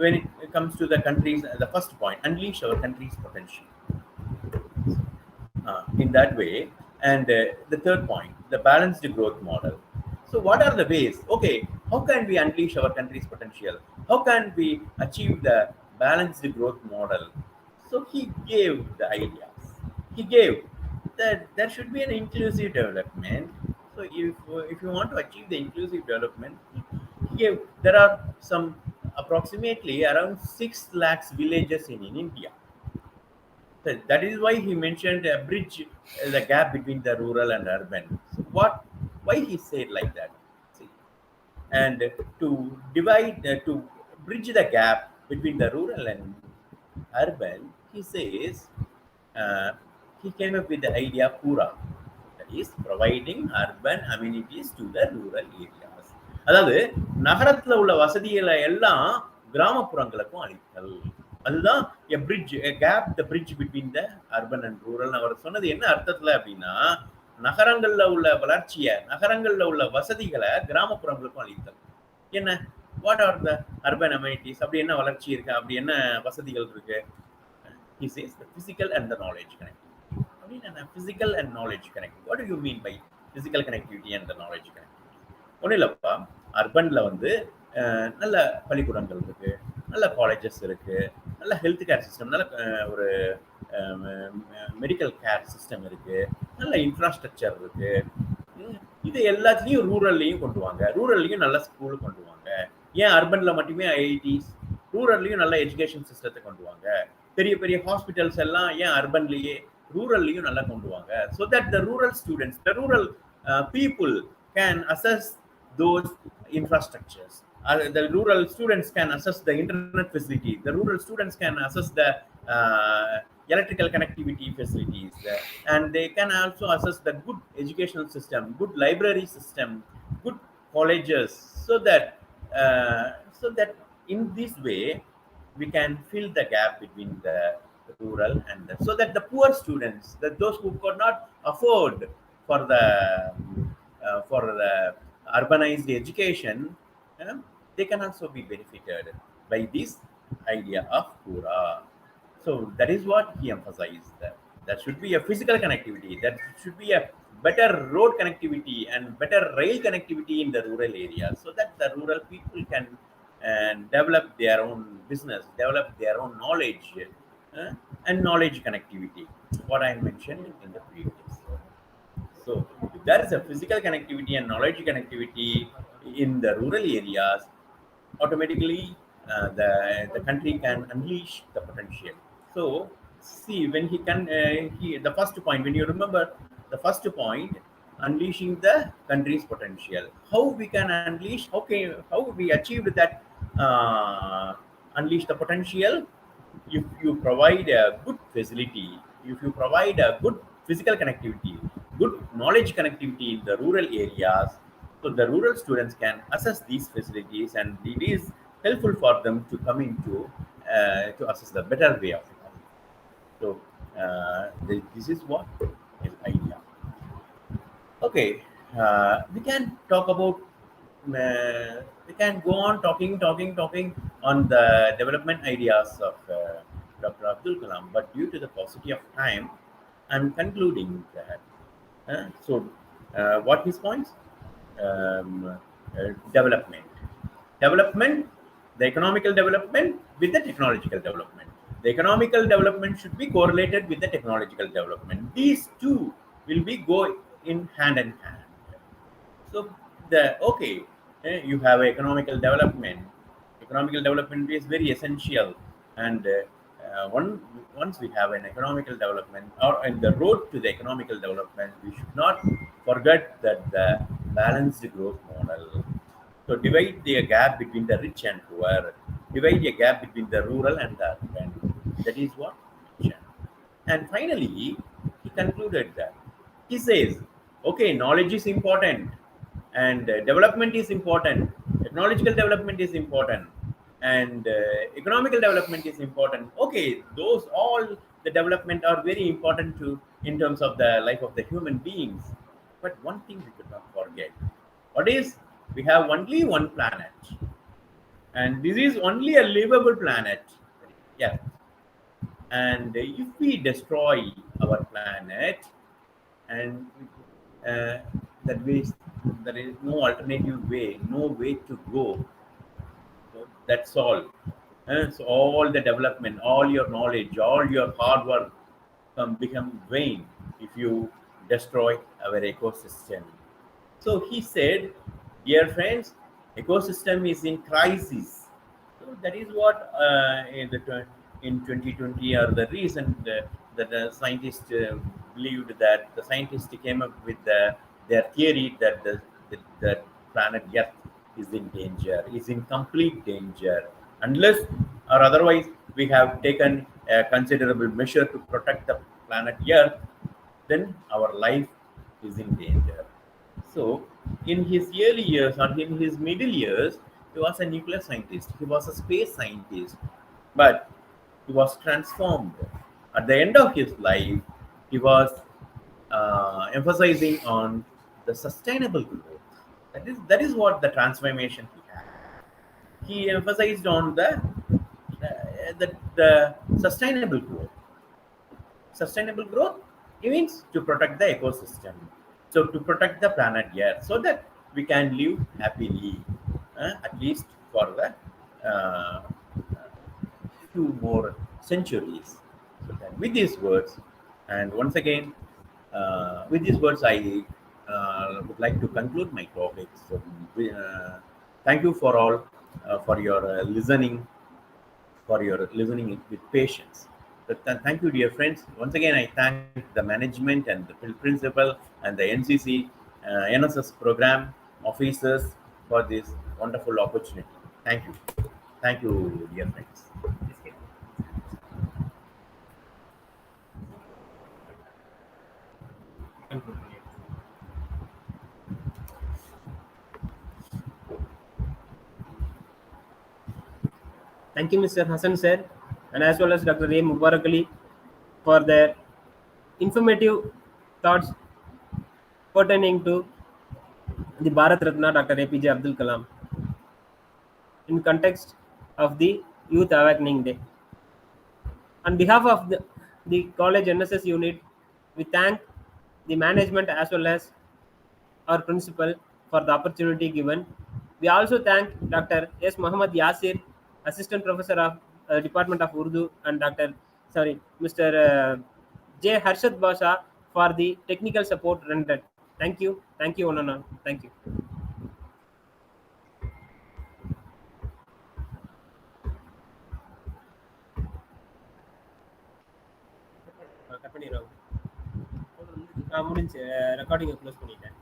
when it comes to the countries, the first point, unleash our country's potential in that way. And the third point, the balanced growth model. So what are the ways? Okay, how can we unleash our country's potential? How can we achieve the balanced growth model. So he gave the ideas. He gave that there should be an inclusive development. So if you want to achieve the inclusive development, he gave, there are some approximately around 6 lakhs villages in India. That is why he mentioned a bridge, the gap between the rural and urban. So what? Why he said like that? See, and to divide, to bridge the gap between the rural and urban, he says uh, he came up with the idea Pura, that is providing urban amenities to the rural areas. அதாவது நகரத்துல உள்ள வசதிகளை எல்லாம் கிராமப்புறங்களுக்கும் அளித்தல். அதுதான் a bridge, a gap, the bridge between the urban and rural. அவர் சொன்னது என்ன அர்த்தத்துல அப்படின்னா, நகரங்கள்ல உள்ள வளர்ச்சியை, நகரங்கள்ல உள்ள வசதிகளை கிராமப்புறங்களுக்கும் அளித்தல். என்ன, what are the urban amenities? அப்படி என்ன வளர்ச்சி இருக்கு, அப்படி என்ன வசதிகள் இருக்கு? He says the physical and the knowledge connectivity. அப்படின்னா physical and knowledge connectivity. What do you mean by physical connectivity and the knowledge connectivity? ஒன்றும் இல்லைப்பா, அர்பனில் வந்து நல்ல பள்ளிக்கூடங்கள் இருக்கு, நல்ல காலேஜஸ் இருக்கு, நல்ல ஹெல்த் கேர் சிஸ்டம், நல்ல ஒரு மெடிக்கல் கேர் சிஸ்டம் இருக்கு, நல்ல இன்ஃப்ராஸ்ட்ரக்சர் இருக்கு. இது எல்லாத்துலேயும் ரூரல்லையும் கொண்டு வாங்க, ரூரல்லையும் நல்ல ஸ்கூல் கொண்டு வாங்க. ஏன் அர்பனில் மட்டுமே ஐஐடிஸ், ரூரல்லையும் நல்ல எஜுகேஷன் சிஸ்டத்தை கொண்டு வாங்க. பெரிய பெரிய ஹாஸ்பிட்டல்ஸ் எல்லாம் ஏன் அர்பன்லேயே, ரூரல்லையும் நல்லா கொண்டு வாங்க. So that the rural students, the rural people can assess those infrastructures. The rural students can access the internet facility. The rural students can access the electrical connectivity facilities, and they can also access the good educational system, good library system, good colleges. So that in this way we can fill the gap between the rural and the, so that the poor students, that those who could not afford for the urbanized education, they can also be benefited by this idea of Pura. So that is what he emphasized. That there should be a physical connectivity, there should be a better road connectivity and better rail connectivity in the rural areas, so that the rural people can develop their own business, develop their own knowledge, and knowledge connectivity, what I mentioned in the previous. So if there is a physical connectivity and knowledge connectivity in the rural areas, automatically the country can unleash the potential. So see, when he can, the first point, when you remember the first point, unleashing the country's potential. How we can unleash? How we achieved that unleash the potential? If you provide a good facility, if you provide a good physical connectivity, good knowledge connectivity in the rural areas, so the rural students can access these facilities, and it is helpful for them to come into to access the better way of life. So this is what is idea. Okay, we can talk about, we can go on talking on the development ideas of Dr. Abdul Kalam, but due to the paucity of time, I'm concluding that. So what his points? Development, the economical development with the technological development. The economical development should be correlated with the technological development. These two will be go in hand in hand. So you have economical development. Economical development is very essential, and once we have an economical development, or in the road to the economical development, we should not forget that the balanced growth model. So divide the gap between the rich and poor, divide the gap between the rural and the urban. That is what. And finally, he concluded that he says, okay, knowledge is important, and development is important, technological development is important, and economical development is important. Okay, those all the development are very important to in terms of the life of the human beings. But one thing we could not forget, what is, we have only one planet, and this is only a livable planet. Yeah. And if we destroy our planet, and that way there is no alternative way, no way to go. So that's all. So all the development, all your knowledge, all your hard work become vain if you destroy our ecosystem. So he said, dear friends, ecosystem is in crisis. So that is what in 2020 or the reason that the scientists believed that the scientists came up with their theory that that planet Earth is in danger, is in complete danger, unless or otherwise we have taken a considerable measure to protect the planet Earth, then our life is in danger. So, in his early years or in his middle years, he was a nuclear scientist, he was a space scientist, but he was transformed. At the end of his life, he was emphasizing on the sustainable growth. That is what the transformation he had. He emphasized on the sustainable growth. Sustainable growth means to protect the ecosystem, so to protect the planet Earth, so that we can live happily, at least for the few more centuries. So that with these words, and once again, with these words, I would like to conclude my topic. So, thank you for all for your listening with patience. But thank you, dear friends. Once again, I thank the management and the principal and the NCC, NSS program officers for this wonderful opportunity. Thank you. Thank you, dear friends. Thank you, Mr. Hassan sir, and as well as Dr. A. Mubarak Ali for their informative thoughts pertaining to the Bharat Ratna Dr. APJ Abdul Kalam in context of the Youth Awakening Day. On behalf of the college NSS unit, we thank the management as well as our principal for the opportunity given. We also thank Dr. S. Muhammad Yasir, Assistant Professor of Department of Urdu, and Mr. J. Harshad Basha for the technical support rendered. Thank you, one and all. Thank you. cut பண்ணிடுறோம் முடிஞ்சு ரெக்கார்டிங்கை close பண்ணிட்டேன்